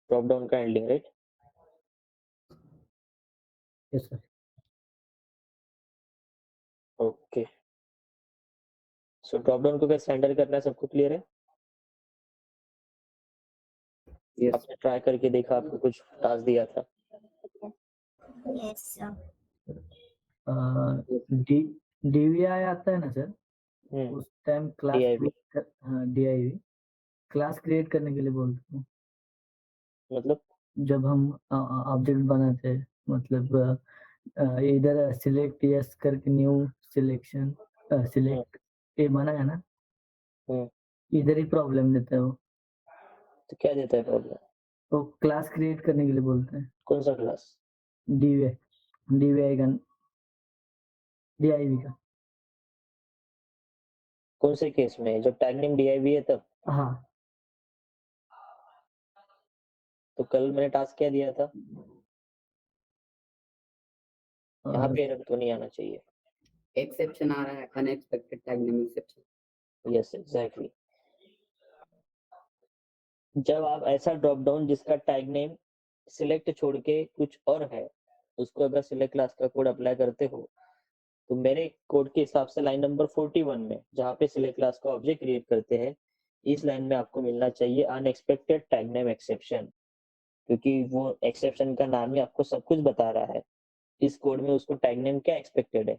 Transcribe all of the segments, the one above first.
Drop down का handling, right? Yes sir. Okay, so drop down को कैसे handle करना है, सबको क्लियर है? यस आपने ट्राई करके देखा, आपको कुछ टास्क दिया था? Yes sir. डीवीआई आता है ना सर, हम्म, उस time class DIV DIV class create करने के लिए बोलते हैं। मतलब जब हम ऑब्जेक्ट बनाते हैं, मतलब इधर सिलेक्ट यस करके न्यू सिलेक्शन सिलेक्ट ये बनाया ना, इधर ही प्रॉब्लम देता है वो। तो क्या देता है प्रॉब्लम? तो क्लास क्रिएट करने के लिए बोलते हैं। कौन सा क्लास? डीवीआई का, डीआईवी का। कौन से केस में? जब टैग नेम DIV है तब? हाँ, तो कल मैंने टास्क क्या दिया था? यहाँ पे एरर तो नहीं आना चाहिए। एक्सेप्शन आ रहा है, unexpected tag name exception. Yes, exactly. जब आप ऐसा ड्रॉप डाउन जिसका टैग नेम सिलेक्ट छोड़ के कुछ और है, उसको अगर सिलेक्ट क्लास का कोड अप्लाई करते हो, तो मेरे कोड के हिसाब से लाइन नंबर 41 में जहाँ पे सिलेक्ट क्लास का ऑब्जेक्ट क्रिएट करते हैं, इस लाइन में आपको मिलना चाहिए अनएक्सपेक्टेड टैग नेम एक्सेप्शन, क्योंकि वो एक्सेप्शन का नाम ही आपको सब कुछ बता रहा है। इस कोड में उसको टैग नेम क्या एक्सपेक्टेड है?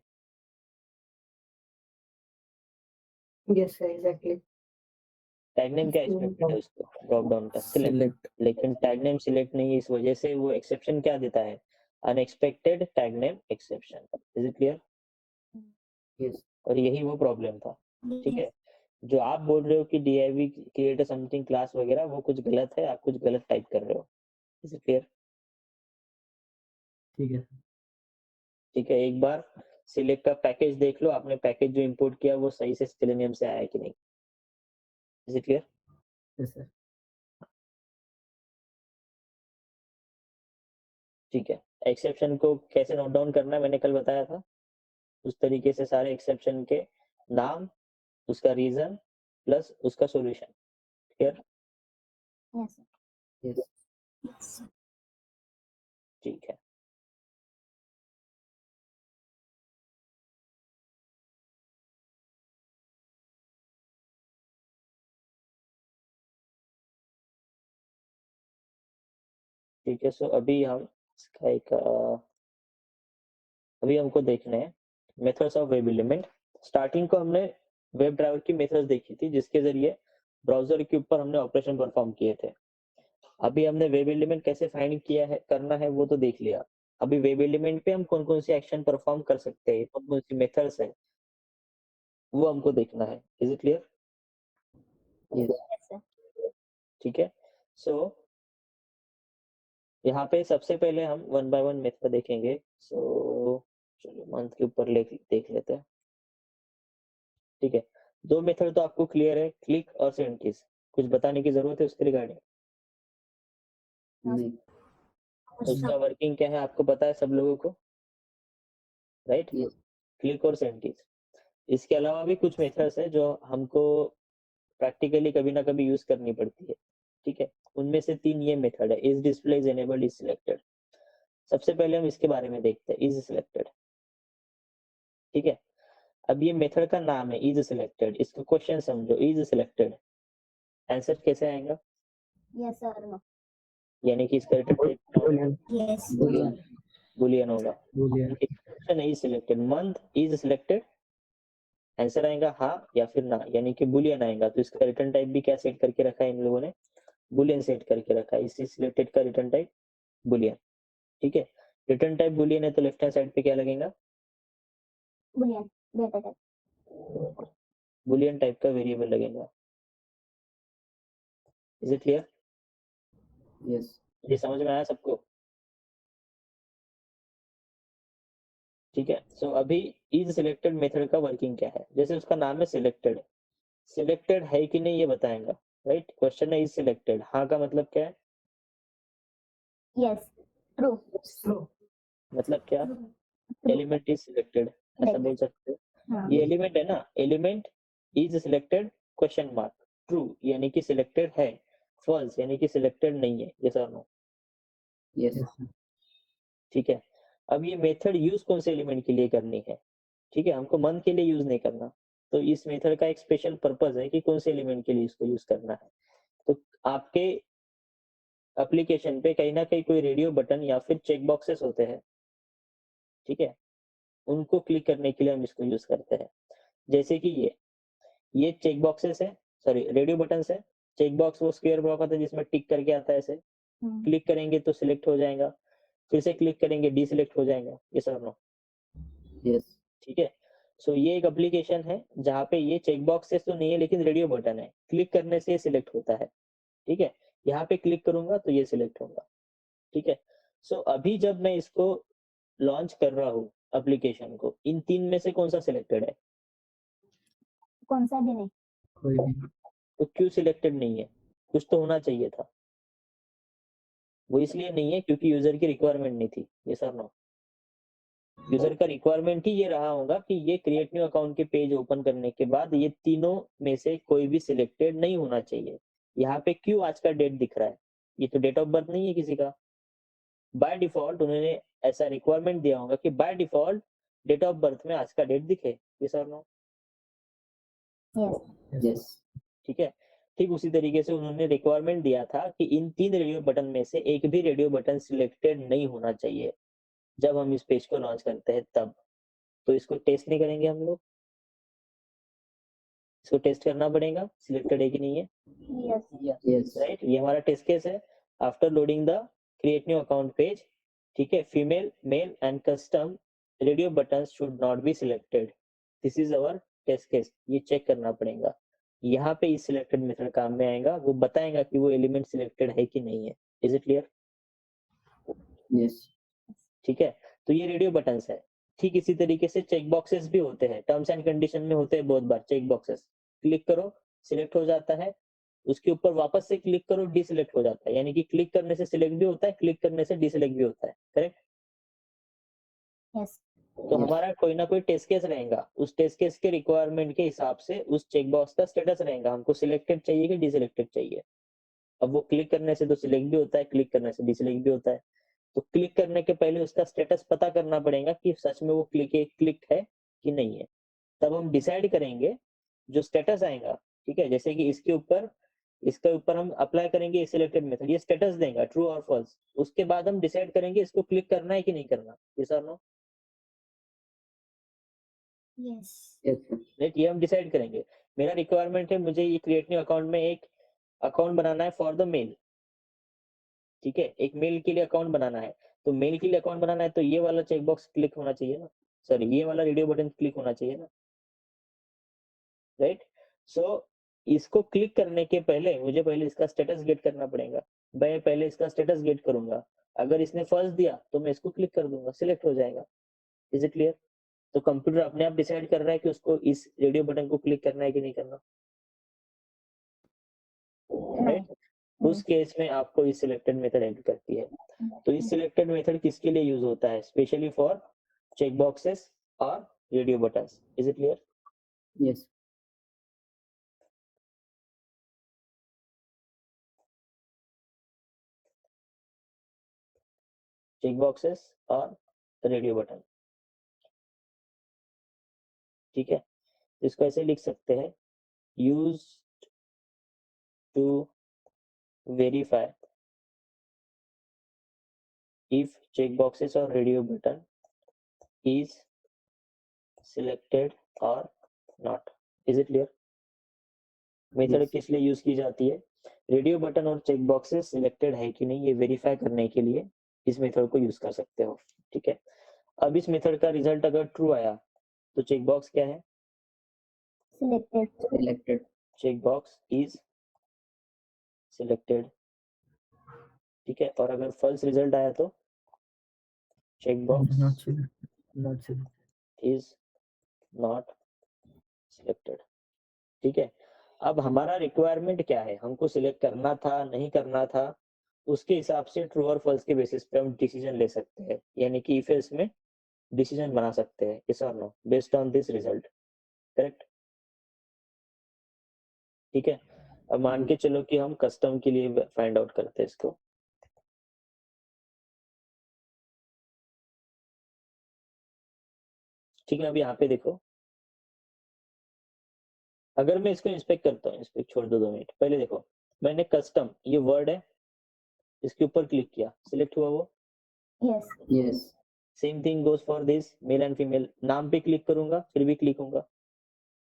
Yes sir, exactly. Tag name क्या एक्सपेक्टेड है उसको? ड्रॉप डाउन का सिलेक्ट, लेकिन टैग नेम सिलेक्ट नहीं है, इस वजह से वो एक्सेप्शन क्या देता है? Unexpected tag name exception. Is it clear? Yes और यही वो प्रॉब्लम था, ठीक है? जो आप बोल रहे हो कि DIV क्रिएट समथिंग क्लास वगैरह, वो कुछ गलत है, आप कुछ गलत टाइप कर रहे हो। Is it clear? ठीक है। ठीक है, एक बार सिलेक्ट का पैकेज देख लो, आपने पैकेज जो इंपोर्ट किया वो सही से सेलेनियम से आया है कि नहीं। Is it clear? Yes sir. ठीक है, एक्सेप्शन को कैसे नोट डाउन करना है मैंने कल बताया था, उस तरीके से सारे एक्सेप्शन के नाम, उसका रीजन प्लस उसका solution. Clear? Yes sir. Yes yes. ठीक है, ठीक है। सो अभी हम इसका एक अभी हमको देखना है methods of web element. Starting को हमने वेब ड्राइवर की मेथड्स देखी थी, जिसके जरिए ब्राउजर के ऊपर हमने ऑपरेशन परफॉर्म किए थे। अभी हमने वेब एलिमेंट कैसे फाइंड किया है, करना है, वो तो देख लिया। अभी वेब एलिमेंट पे हम कौन कौन सी एक्शन परफॉर्म कर सकते हैं, कौन कौन सी मेथड्स है, वो हमको देखना है। Is it clear? Yes yes sir. ठीक है, सो यहाँ पे सबसे पहले हम 1 बाय 1 मेथड देखेंगे। सो चलो मंथ के ऊपर देख लेते हैं। ठीक है, दो मेथड तो आपको क्लियर है, क्लिक और सेंड कीज। कुछ बताने की जरूरत है उसके रिगार्डिंग? नहीं उसका वर्किंग क्या है आपको पता है सब लोगों को, राइट? यस क्लिक और सेंड कीज। इसके अलावा भी कुछ मेथड्स है जो हमको प्रैक्टिकली कभी ना कभी यूज करनी पड़ती है, ठीक है? उनमें से 3 ये मेथड है, is display, is enabled, is selected. सबसे पहले हम इसके बारे में देखते हैं, इज सिलेक्टेड। ठीक है, अब ये मेथड का नाम है इज सिलेक्टेड, इसका क्वेश्चन समझो, इज सिलेक्टेड आंसर कैसे आएगा? Yes sir. नो। यानी कि इसका रिटर्न टाइप क्या होगा? यस। बूलियन होगा। Boolean. Question is selected, month is selected, answer आएगा हाँ या फिर ना, यानी कि बूलियन आएगा। तो इसका रिटर्न टाइप भी क्या सेट करके रखा है इन लोगों ने? बूलियन सेट करके रखा है। इसी सिलेक्टेड का रिटर्न टाइप बूलियन। ठीक है, रिटर्न टाइप बूलियन है तो लेफ्ट हैंड साइड पे क्या लगेगा? Boolean data type. Boolean type का वेरिएबल लगेगा। Is it clear? यस ये समझ में आया सबको? ठीक है, सो अभी इज सिलेक्टेड मेथड का वर्किंग क्या है? जैसे उसका नाम है सिलेक्टेड, सिलेक्टेड है कि नहीं ये बताएगा, राइट? क्वेश्चन है इज सिलेक्टेड, हाँ का मतलब क्या है? यस। ट्रू। मतलब क्या? एलिमेंट इज सिलेक्टेड, ऐसा बोल सकते हो। हाँ। ये एलिमेंट है ना, element is selected question mark, true यानी कि सिलेक्टेड है, फॉल्स यानी कि सिलेक्टेड नहीं है। यस और नो? Yes. yes sir. ठीक है। अब ये मेथड यूज कौन से एलिमेंट के लिए करनी है? ठीक है, हमको मंथ के लिए यूज नहीं करना, तो इस मेथड का एक स्पेशल पर्पस है कि कौन से एलिमेंट के लिए इसको यूज करना है। तो आपके एप्लीकेशन पे कहीं ना कहीं कोई रेडियो बटन या फिर चेक बॉक्सेस होते हैं, ठीक है, उनको क्लिक करने के लिए हम इसको यूज करते हैं। जैसे कि ये चेक बॉक्सेस है, सॉरी रेडियो बटन्स है। चेक बॉक्स वो स्क्वायर ब्लॉक आता है जिसमें टिक करके आता है ऐसे, क्लिक करेंगे तो सिलेक्ट हो जाएगा, फिर से क्लिक करेंगे डीसिलेक्ट हो जाएगा। ये सर नो? Yes. ठीक है। सो ये एक एप्लीकेशन है जहाँ पे ये चेक बॉक्सेस तो नहीं है लेकिन रेडियो बटन है, क्लिक करने से ये सिलेक्ट होता है। ठीक है, यहाँ पे क्लिक करूंगा तो ये सिलेक्ट होगा। ठीक है। सो अभी जब मैं इसको लॉन्च कर रहा हूँ एप्लीकेशन को, इन तीन में से कौन सा सिलेक्टेड है? कौन सा भी नहीं। कोई भी नहीं। तो क्यों सिलेक्टेड नहीं है? कुछ तो होना चाहिए था। वो इसलिए नहीं है क्योंकि यूजर की रिक्वायरमेंट नहीं थी। ये सर नो? यूजर का रिक्वायरमेंट ही ये रहा होगा कि ये क्रिएट न्यू अकाउंट के पेज ओपन करने के बाद ये तीनों में से कोई भी सिलेक्टेड नहीं होना चाहिए। यहाँ पे क्यों आज का डेट दिख रहा है? ये तो डेट ऑफ बर्थ नहीं है किसी का। बाय डिफॉल्ट उन्होंने ऐसा रिक्वायरमेंट दिया होगा कि by default date of birth में आज का डेट दिखे। ये सर नो? यस। Yes. ठीक है। ठीक उसी तरीके से उन्होंने रिक्वायरमेंट दिया था कि इन तीन रेडियो बटन में से एक भी रेडियो बटन सिलेक्टेड नहीं होना चाहिए जब हम इस पेज को लॉन्च करते हैं तब। तो इसको टेस्ट नहीं करेंगे हम लोग, इसको टेस्ट करना पड़ेगा सिलेक्टेड है कि नहीं है। यस। Yes. राइट, ये हमारा टेस्ट केस है। After loading the create new account page, ठीक है, female male and custom radio button should not be selected. This is our test case. ये चेक करना पड़ेगा। यहाँ पे इस सिलेक्टेड मेथड काम में आएगा, वो बताएगा कि वो एलिमेंट सिलेक्टेड है कि नहीं है। Is it clear? Yes. ठीक है। तो ये रेडियो बटन्स है। ठीक इसी तरीके से चेक बॉक्सेस भी होते हैं, टर्म्स एंड कंडीशन में होते हैं बहुत बार चेक बॉक्सेस। क्लिक करो सिलेक्ट हो जाता है, उसके ऊपर वापस से क्लिक करो डिसिलेक्ट हो जाता है। यानी कि क्लिक करने से सिलेक्ट भी होता है, क्लिक करने से डिसिलेक्ट भी होता है। करेक्ट? यस। तो Yes. हमारा कोई ना कोई टेस्ट केस रहेगा, उस टेस्ट केस के रिक्वायरमेंट के हिसाब से उस चेक बॉक्स का स्टेटस रहेगा, हमको सिलेक्टेड चाहिए कि डिसिलेक्टेड चाहिए। अब वो क्लिक करने से तो सिलेक्ट भी होता है, क्लिक करने से डिसिलेक्ट भी होता है। तो क्लिक करने के पहले उसका स्टेटस पता करना पड़ेगा कि सच में वो क्लिक है कि नहीं है। तब हम डिसाइड करेंगे जो स्टेटस आएगा। ठीक है, जैसे कि इसके ऊपर हम अप्लाई करेंगे सिलेक्टेड मेथड, ये स्टेटस देगा ट्रू और फॉल्स। उसके बाद हम डिसाइड करेंगे इसको क्लिक करना है कि नहीं करना। यस और no? Yes. Yes. Sir. Right, ये हम डिसाइड करेंगे। मेरा रिक्वायरमेंट है, मुझे ये क्रिएट न्यू अकाउंट में एक अकाउंट बनाना है फॉर द मेल। ठीक है, एक मेल के लिए अकाउंट बनाना है। तो मेल के लिए अकाउंट बनाना है तो ये वाला चेक बॉक्स क्लिक होना चाहिए ना, सॉरी ये वाला रेडियो बटन क्लिक होना चाहिए ना। राइट। सो इसको क्लिक करने के पहले मुझे पहले इसका स्टेटस गेट करना पड़ेगा। मैं पहले इसका स्टेटस गेट करूंगा, अगर इसने फर्स्ट दिया तो मैं इसको क्लिक कर दूंगा, सिलेक्ट हो जाएगा। Is it clear? तो कंप्यूटर अपने आप डिसाइड कर रहा है कि उसको इस रेडियो बटन को क्लिक करना है कि नहीं करना। राइट, उस केस में आपको इस सिलेक्टेड मेथड हेल्प करती है। तो इस सिलेक्टेड मेथड किसके लिए यूज होता है? स्पेशली फॉर चेक बॉक्सेस और radio buttons. Is it clear? Yes. Check boxes और रेडियो बटन। ठीक है, तो इसको ऐसे लिख सकते हैं, use to verify if check boxes or radio button is selected or not. Is it clear? Method Yes. किस लिए यूज की जाती है? रेडियो बटन और चेक बॉक्सेस सिलेक्टेड है कि नहीं ये वेरीफाई करने के लिए इस मेथड को यूज कर सकते हो। ठीक है, अब इस मेथड का रिजल्ट अगर ट्रू आया तो चेक बॉक्स क्या है? Selected. Selected. Check box is selected. ठीक है, और अगर फॉल्स रिजल्ट आया तो check not box selected, not selected. Is not selected. ठीक है, अब हमारा रिक्वायरमेंट क्या है, हमको सिलेक्ट करना था नहीं करना था, उसके हिसाब से ट्रू और फॉल्स के बेसिस पे हम डिसीजन ले सकते हैं, यानी कि इफ एल्स में डिसीजन बना सकते हैं। यस और no, based on this result. Correct? ठीक है, अब मान के चलो कि हम कस्टम के लिए फाइंड आउट करते हैं इसको। ठीक है, अब यहाँ पे देखो, अगर मैं इसको इंस्पेक्ट करता हूँ, इंस्पेक्ट छोड़ दो 2 मिनट, पहले देखो मैंने कस्टम ये वर्ड है, इसके ऊपर क्लिक किया, सिलेक्ट हुआ वो। Yes. Yes. Same thing goes for this male and female, नाम पे क्लिक करूंगा फिर भी क्लिक होगा,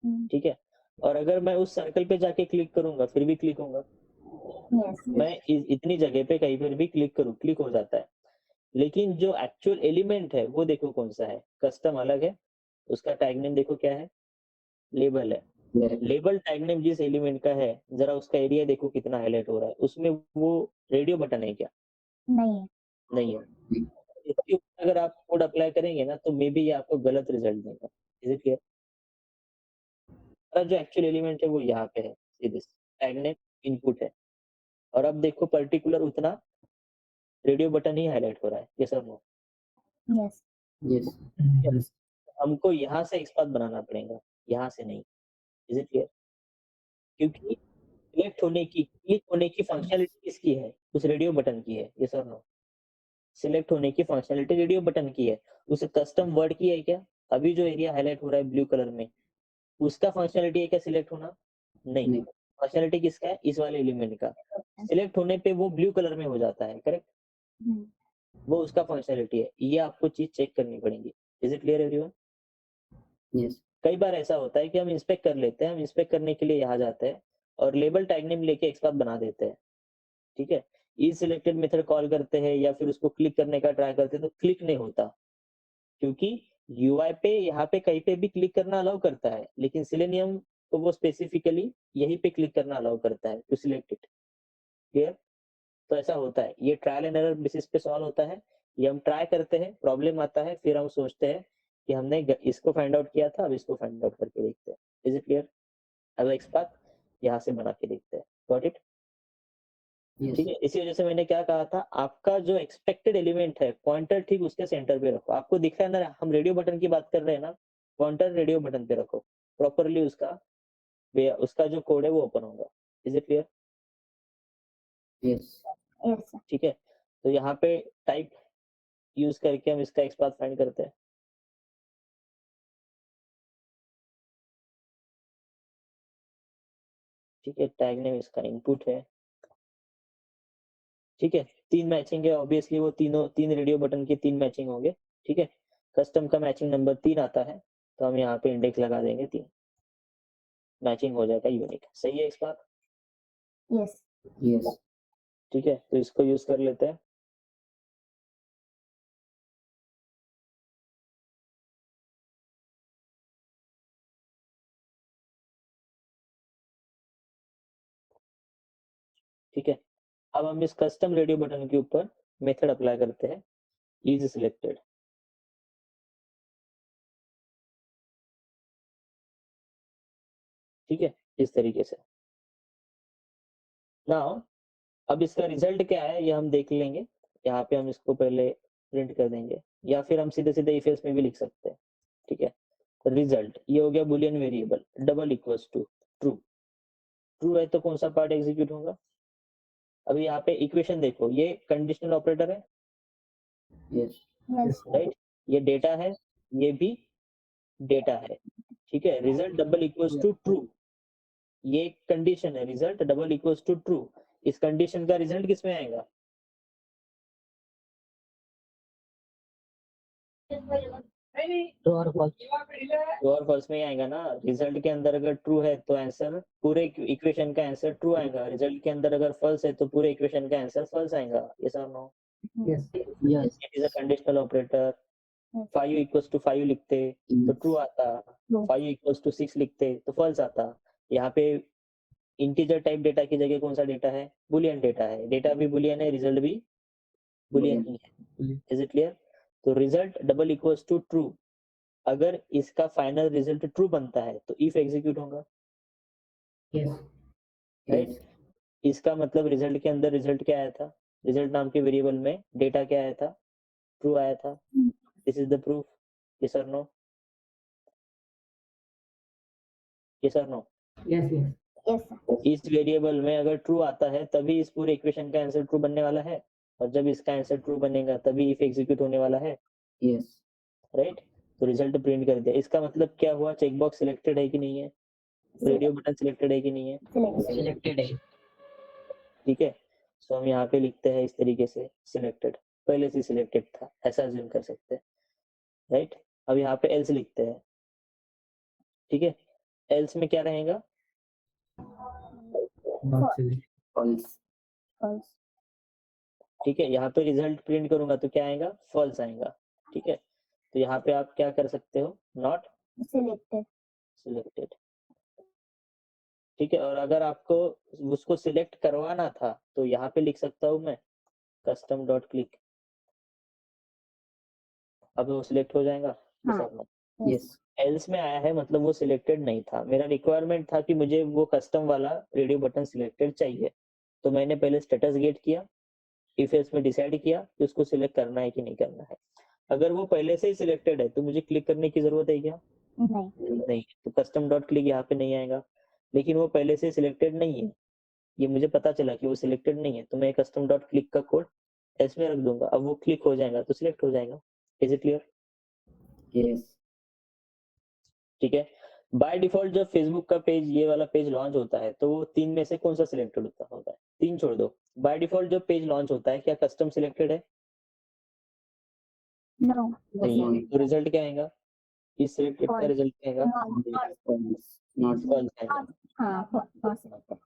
Mm. ठीक है। और अगर मैं उस सर्कल पे जाके क्लिक करूंगा फिर भी क्लिक होगा, Yes. मैं इतनी जगह पे कहीं पर भी क्लिक करूँ क्लिक हो जाता है। लेकिन जो एक्चुअल एलिमेंट है वो देखो कौन सा है, कस्टम अलग है, उसका टैग नेम देखो क्या है, लेबल है। Yeah. लेबल टैग नेम जिस एलिमेंट का है, जरा उसका एरिया देखो कितना हाईलाइट हो रहा है, उसमें वो रेडियो बटन है क्या? नहीं है। नहीं है। इसके ऊपर अगर आप कोड अप्लाई करेंगे ना तो मे बी ये आपको गलत रिजल्ट देगा। Is it clear? जो एक्चुअल एलिमेंट है वो यहाँ पे है, सीधे टैग नेम इनपुट है। और अब देखो पर्टिकुलर उतना रेडियो बटन ही हाईलाइट हो रहा है, यस और नो? Yes. Yes. Yes. हमको यहाँ से एक्सपांड बनाना पड़ेगा, यहाँ से नहीं। Is it clear? क्योंकि सिलेक्ट होने की, क्लिक होने की फंक्शनैलिटी किसकी है? उस रेडियो बटन की है, यस और नो? सिलेक्ट होने की फंक्शनैलिटी रेडियो बटन की है, उस कस्टम वर्ड की है क्या? अभी जो एरिया हाईलाइट हो रहा है ब्लू कलर में, उसका फंक्शनैलिटी है क्या सिलेक्ट होना? नहीं। नहीं। फंक्शनैलिटी किसका है? इस वाले एलिमेंट का। सिलेक्ट होने पे वो ब्लू कलर में हो जाता है, करेक्ट? Hmm. वो उसका फंक्शनैलिटी है, ये आपको चीज चेक करनी पड़ेगी। Is it clear everyone? Yes. कई बार ऐसा होता है कि हम इंस्पेक्ट कर लेते हैं, हम इंस्पेक्ट करने के लिए यहाँ जाते हैं और लेबल टैग नेम लेके एक्सपाथ बना देते हैं, ठीक है। इज सिलेक्टेड मेथड कॉल करते हैं या फिर उसको क्लिक करने का ट्राई करते हैं तो क्लिक नहीं होता, क्योंकि यूआई पे यहाँ पे कहीं पे भी क्लिक करना अलाउ करता है, लेकिन सिलेनियम को वो स्पेसिफिकली यहीं पे क्लिक करना अलाउ करता है टू सिलेक्ट इट। क्लियर? तो ऐसा होता है, ये ट्रायल एंड एरर बेसिस पे सॉल्व होता है। ये हम ट्राई करते हैं, प्रॉब्लम आता है, फिर हम सोचते हैं कि हमने इसको फाइंड आउट किया था, अब इसको फाइंड आउट करके देखते हैं। Is it clear? अब एक्सपाथ यहाँ से बना के देखते हैं। Got it? Yes. ठीक है, इसी वजह से मैंने क्या कहा था, आपका जो एक्सपेक्टेड एलिमेंट है पॉइंटर ठीक उसके सेंटर पे रखो। आपको दिख रहा है ना, हम रेडियो बटन की बात कर रहे हैं ना, पॉइंटर रेडियो बटन पे रखो प्रॉपरली, उसका जो कोड है वो ओपन होगा। Is it clear? Yes. Yes, sir. ठीक है, तो यहाँ पे टाइप यूज करके हम इसका एक्सपाथ फाइंड करते हैं। ठीक है, टैग नेम इसका इनपुट है, ठीक है। 3 मैचिंग है, ऑब्वियसली वो तीन रेडियो बटन की 3 मैचिंग होंगे, ठीक है। कस्टम का मैचिंग नंबर 3 आता है, तो हम यहाँ पे इंडेक्स लगा देंगे 3, मैचिंग हो जाएगा यूनिक। सही है इस बात? Yes. Yes. ठीक है, तो इसको यूज कर लेते हैं। ठीक है, अब हम इस कस्टम रेडियो बटन के ऊपर मेथड अप्लाई करते हैं, इज सिलेक्टेड। ठीक है, इस तरीके से। नाउ अब इसका रिजल्ट क्या है ये हम देख लेंगे। यहाँ पे हम इसको पहले प्रिंट कर देंगे, या फिर हम सीधे सीधे इफ एल्स में भी लिख सकते हैं। ठीक है, रिजल्ट ये हो गया boolean variable, double equals to true. True है तो कौन सा पार्ट एग्जीक्यूट होगा? अभी यहाँ पे इक्वेशन देखो, ये कंडीशनल ऑपरेटर है, Yes. Yes. राइट? ये डेटा है, ये भी डेटा है, ठीक है। Result double equals to true, ये एक कंडीशन है, result double equals to true. इस कंडीशन का रिजल्ट किस में आएगा? ट्रू और फॉल्स। ट्रू और फॉल्स में ही आएगा ना। रिजल्ट के अंदर अगर ट्रू है तो आंसर, पूरे इक्वेशन का आंसर ट्रू आएगा। रिजल्ट के अंदर अगर फॉल्स है तो पूरे इक्वेशन का आंसर फॉल्स आएगा। यस और no? Yes yes it is a conditional operator. Yes. 5 equals to 5 लिखते तो ट्रू आता, True. 5 इक्वल्स टू 6 लिखते तो फॉल्स आता। यहाँ पे इंटीजर टाइप डेटा की जगह कौन सा डेटा है? बुलियन डेटा है। डेटा भी बुलियन है, रिजल्ट भी बुलियन ही है। Is it clear? तो result double equals to true, अगर इसका फाइनल रिजल्ट ट्रू बनता है तो इफ एग्जीक्यूट होगा, यस राइट? Yes. इसका मतलब रिजल्ट के अंदर रिजल्ट क्या आया था? रिजल्ट नाम के वेरिएबल में डेटा क्या आया था? ट्रू आया था। This is the proof. Yes और नो? यस और no? Yes yes Yes, sir. इस वेरिएबल में अगर ट्रू आता है तभी इस पूरे इक्वेशन का आंसर ट्रू बनने वाला है, और जब इसका आंसर ट्रू बनेगा तभी इफ एग्जीक्यूट होने वाला है, Yes. राइट। तो रिजल्ट प्रिंट कर दिया। इसका मतलब क्या हुआ, चेक बॉक्स सिलेक्टेड है कि नहीं है, रेडियो बटन सिलेक्टेड है कि नहीं है, Selected. Selected. ठीक है। सो हम यहाँ पे लिखते हैं इस तरीके से, सिलेक्टेड, पहले से सिलेक्टेड था ऐसा अज्यूम कर सकते हैं, राइट। अब यहाँ पे एल्स लिखते हैं, ठीक है। एल्स में क्या रहेगा, नॉट सिलेक्ट, False. False. ठीक है। यहाँ पे रिजल्ट प्रिंट करूंगा तो क्या आएगा, फॉल्स आएगा, ठीक है। तो यहाँ पे आप क्या कर सकते हो, नॉट Selected. सिलेक्टेड, ठीक है। और अगर आपको उसको सिलेक्ट करवाना था तो यहाँ पे लिख सकता हूँ मैं कस्टम डॉट क्लिक, अब वो सिलेक्ट हो जाएगा के हाँ। साथ में। Yes. एल्स में आया है मतलब वो सिलेक्टेड नहीं था, मेरा रिक्वायरमेंट था कि मुझे वो कस्टम वाला रेडियो बटन सिलेक्टेड चाहिए, तो मैंने पहले स्टेटस गेट किया, इफ एल्स में डिसाइड किया कि उसको सिलेक्ट करना है कि नहीं करना है। अगर वो पहले से ही सिलेक्टेड है तो मुझे क्लिक करने की जरूरत है क्या, नहीं. नहीं। तो कस्टम डॉट क्लिक यहाँ पे नहीं आएगा, लेकिन वो पहले से सिलेक्टेड नहीं है, ये मुझे पता चला कि वो सिलेक्टेड नहीं है, तो मैं कस्टम डॉट क्लिक का कोड एस में रख दूंगा, अब वो क्लिक हो जाएगा तो सिलेक्ट हो जाएगा। Is it clear, Yes. ठीक है। बाय डिफॉल्ट जब फेसबुक का पेज, ये वाला पेज लॉन्च होता है तो वो तीन में से कौन सा सिलेक्टेड होता है, तीन छोड़ दो। बाय डिफॉल्ट जब पेज लॉन्च होता है क्या कस्टम सिलेक्टेड है, No. नहीं है, No. तो रिजल्ट क्या आएगा, इस सिलेक्टेड का False. रिजल्ट क्या आएगा, False. Not. फॉल्स आएगा, हाँ. False. Selected.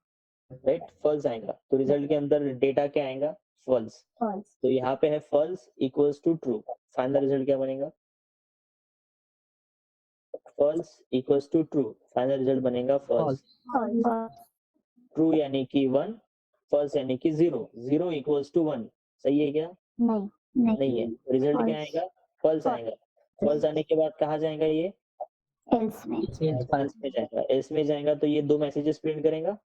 राइट, फॉल्स आएगा। तो रिजल्ट के अंदर डेटा क्या आएगा, फॉल्स। False. तो यहाँ पे है false equals to true, final result क्या बनेगा, false equals to true, final result बनेगा फॉल्स। False. ट्रू यानी कि 1, फॉल्स यानी कि 0, 0 इक्वल्स टू 1, सही है क्या, नहीं. नहीं. नहीं है। रिजल्ट क्या False. आएगा, फॉल्स आएगा। फॉल्स आने के बाद कहाँ जाएगा, ये Else में. एल्स में जाएगा, एल्स में जाएगा तो ये दो मैसेजेस प्रिंट करेगा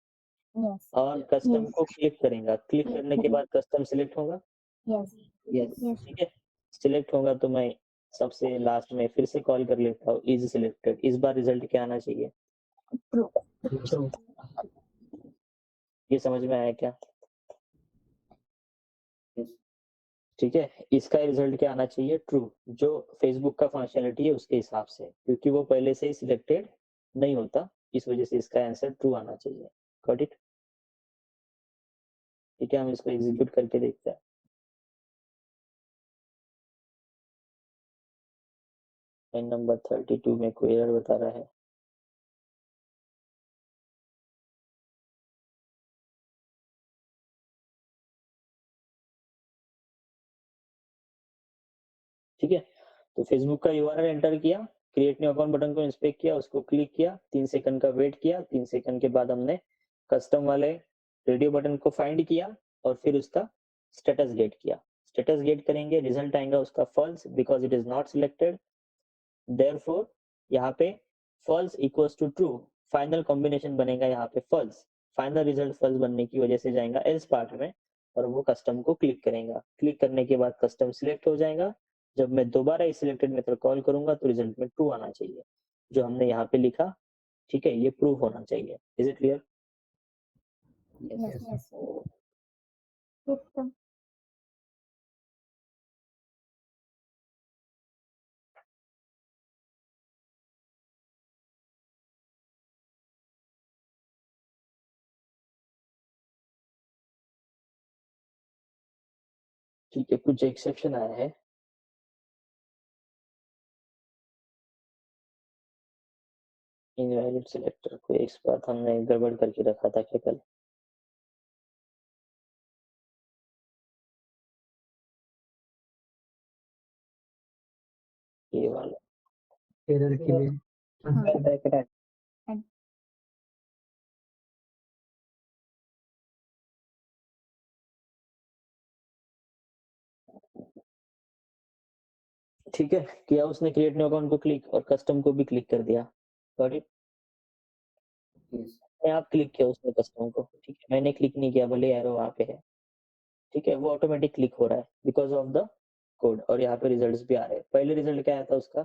Yes. और कस्टम Yes. को क्लिक करेगा, क्लिक करने के बाद कस्टम सिलेक्ट होगा, Yes. Yes. Yes. ठीक है। सिलेक्ट होगा तो मैं सबसे लास्ट में फिर से कॉल कर लेता हूँ, इज सिलेक्टेड। इस बार रिजल्ट क्या आना चाहिए, True. ट्रू, ये समझ में आया क्या, Yes. ठीक है। इसका रिजल्ट क्या आना चाहिए, ट्रू, जो फेसबुक का फंक्शनलिटी है उसके हिसाब से, क्योंकि वो पहले से ही सिलेक्टेड नहीं होता, इस वजह से इसका आंसर ट्रू आना चाहिए। गॉट इट, ठीक है। हम इसको एग्जीक्यूट करके देखते हैं। लाइन नंबर 32 में कोई एरर बता रहा है, ठीक है। तो फेसबुक का यूआरएल एंटर किया, क्रिएट न्यू अकाउंट बटन को इंस्पेक्ट किया, उसको क्लिक किया, 3 सेकंड का वेट किया, 3 सेकंड के बाद हमने कस्टम वाले रेडियो बटन को फाइंड किया और फिर उसका स्टेटस गेट किया। स्टेटस गेट करेंगे, रिजल्ट आएगा उसका false because it is not selected, therefore यहाँ पे false equals to true, final combination बनेगा यहाँ पे फॉल्स, फाइनल रिजल्ट फॉल्स बनने की वजह से जाएगा एल्स पार्ट में और वो कस्टम को क्लिक करेगा, क्लिक करने के बाद कस्टम सिलेक्ट हो जाएगा। जब मैं दोबारा इस सिलेक्टेड मेथड कॉल करूंगा तो रिजल्ट में ट्रू आना चाहिए, जो हमने यहाँ पे लिखा, ठीक है। ये प्रूफ होना चाहिए। Is it clear, Yes. Yes. System. ठीक है। कुछ एक्सेप्शन आया है, इनवैलिड सिलेक्टर को एक बात हमने गड़बड़ करके रखा था क्या कल, ये वाला, एरर के लिए ठीक है। किया उसने क्रिएट न्यू अकाउंट को क्लिक और कस्टम को भी क्लिक कर दिया, गॉट इट। Yes. मैं आप क्लिक किया उसने कस्टम को, ठीक है। मैंने क्लिक नहीं किया, भले एरो वहाँ पे है, ठीक है। वो ऑटोमेटिक क्लिक हो रहा है बिकॉज ऑफ द कोड और यहाँ पे रिजल्ट्स भी आ रहे हैं। पहले रिजल्ट क्या आया था उसका,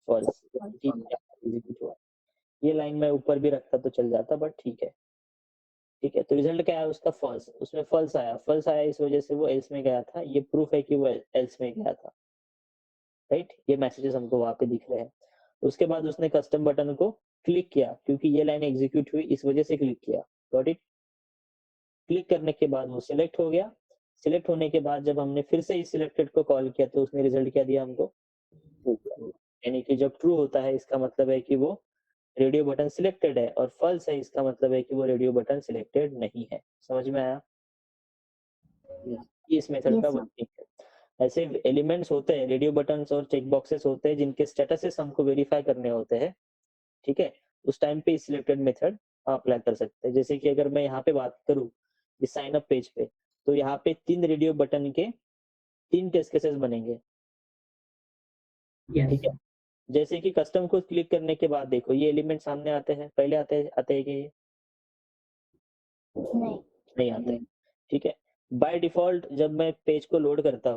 फॉल्स, एग्जीक्यूट हुआ। ये लाइन मैं ऊपर भी रखता तो चल जाता, बट ठीक है। ठीक है, तो रिजल्ट क्या है उसका? फॉल्स। उसमें फॉल्स आया, फॉल्स आया इस वजह से वो एल्स में गया था। ये प्रूफ है कि वो एल्स में गया था, राइट? ये मैसेजेस हमको वहां पे दिख रहे हैं। उसके बाद उसने कस्टम बटन को क्लिक किया, क्योंकि ये लाइन एग्जीक्यूट हुई इस वजह से क्लिक किया। Got it? क्लिक करने के बाद वो सिलेक्ट हो गया। सिलेक्ट होने के बाद जब हमने फिर से इस सिलेक्टेड को कॉल किया तो उसने रिजल्ट क्या दिया हमको? ट्रू। यानी कि जब ट्रू होता है इसका मतलब है कि वो रेडियो बटन सिलेक्टेड है, और फॉल्स है इसका मतलब है कि वो रेडियो बटन सिलेक्टेड नहीं है। समझ में आया? Yes. इस मेथड का Yes, sir. वर्किंग है। ऐसे एलिमेंट्स होते हैं, रेडियो बटन्स और चेक बॉक्सेस होते हैं जिनके स्टेटसेस हमको वेरीफाई करने होते हैं। ठीक है, उस टाइम पे सिलेक्टेड मेथड अप्लाई कर सकते हैं। जैसे कि अगर मैं यहाँ पे बात करूँ इस साइन अप पेज पे, तो यहाँ पे 3 रेडियो बटन के 3 टेस्ट केसेस बनेंगे। Yes. ठीक है, जैसे कि कस्टम को क्लिक करने के बाद देखो ये एलिमेंट सामने आते हैं, पहले आते हैं कि ये नहीं आते हैं। ठीक है, बाय डिफॉल्ट जब मैं पेज को लोड करता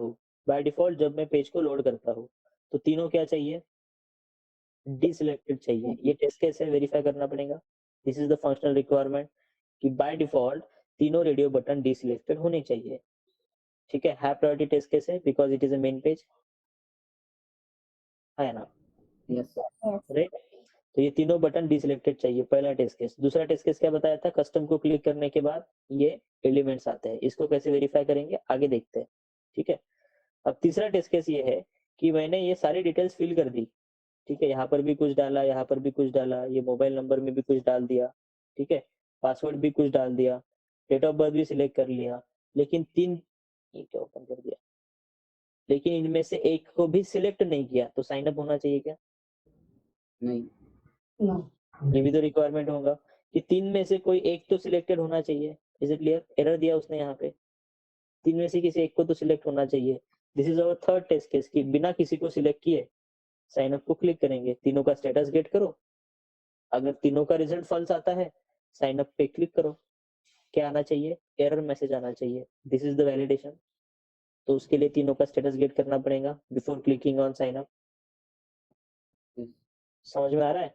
हूँ, तो तीनों क्या चाहिए? डीसिलेक्टेड चाहिए। ये टेस्ट केस है, वेरीफाई करना पड़ेगा। This is the functional requirement कि बाय डिफॉल्ट तीनों रेडियो बटन डीसिलेक्टेड होने चाहिए। ठीक है, हाई प्रायोरिटी टेस्ट केस है because it is a main page, है ना? Yes. Yes. राइट? तो ये तीनों बटन डीसिलेक्टेड चाहिए, पहला टेस्ट केस। दूसरा टेस्ट केस क्या बताया था? कस्टम को क्लिक करने के बाद ये एलिमेंट्स आते हैं, इसको कैसे वेरीफाई करेंगे आगे देखते हैं। ठीक है, अब तीसरा टेस्ट केस ये है कि मैंने ये सारी डिटेल्स फिल कर दी। ठीक है, यहाँ पर भी कुछ डाला, यहाँ पर भी कुछ डाला, ये मोबाइल नंबर में भी कुछ डाल दिया। ठीक है, पासवर्ड भी कुछ डाल दिया, डेट ऑफ बर्थ भी सिलेक्ट कर लिया, लेकिन ये क्या ओपन कर दिया, लेकिन इनमें से एक को भी सिलेक्ट नहीं किया, तो साइन अप होना चाहिए क्या? नहीं. ये भी तो रिक्वायरमेंट होगा कि 3 में से कोई एक तो सिलेक्टेड होना चाहिए। Is it clear? एरर दिया उसने यहाँ पे, 3 में से किसी एक को तो सिलेक्ट होना चाहिए। This is our third test case कि बिना किसी को सिलेक्ट किए साइन अप को क्लिक करेंगे, तीनों का स्टेटस गेट करो। अगर तीनों का रिजल्ट फॉल्स आता है, साइन अप पे क्लिक करो। क्या आना चाहिए? एरर मैसेज आना चाहिए। This is the validation. तो उसके लिए तीनों का स्टेटस गेट करना पड़ेगा before clicking on sign up. Yes. समझ में आ रहा है?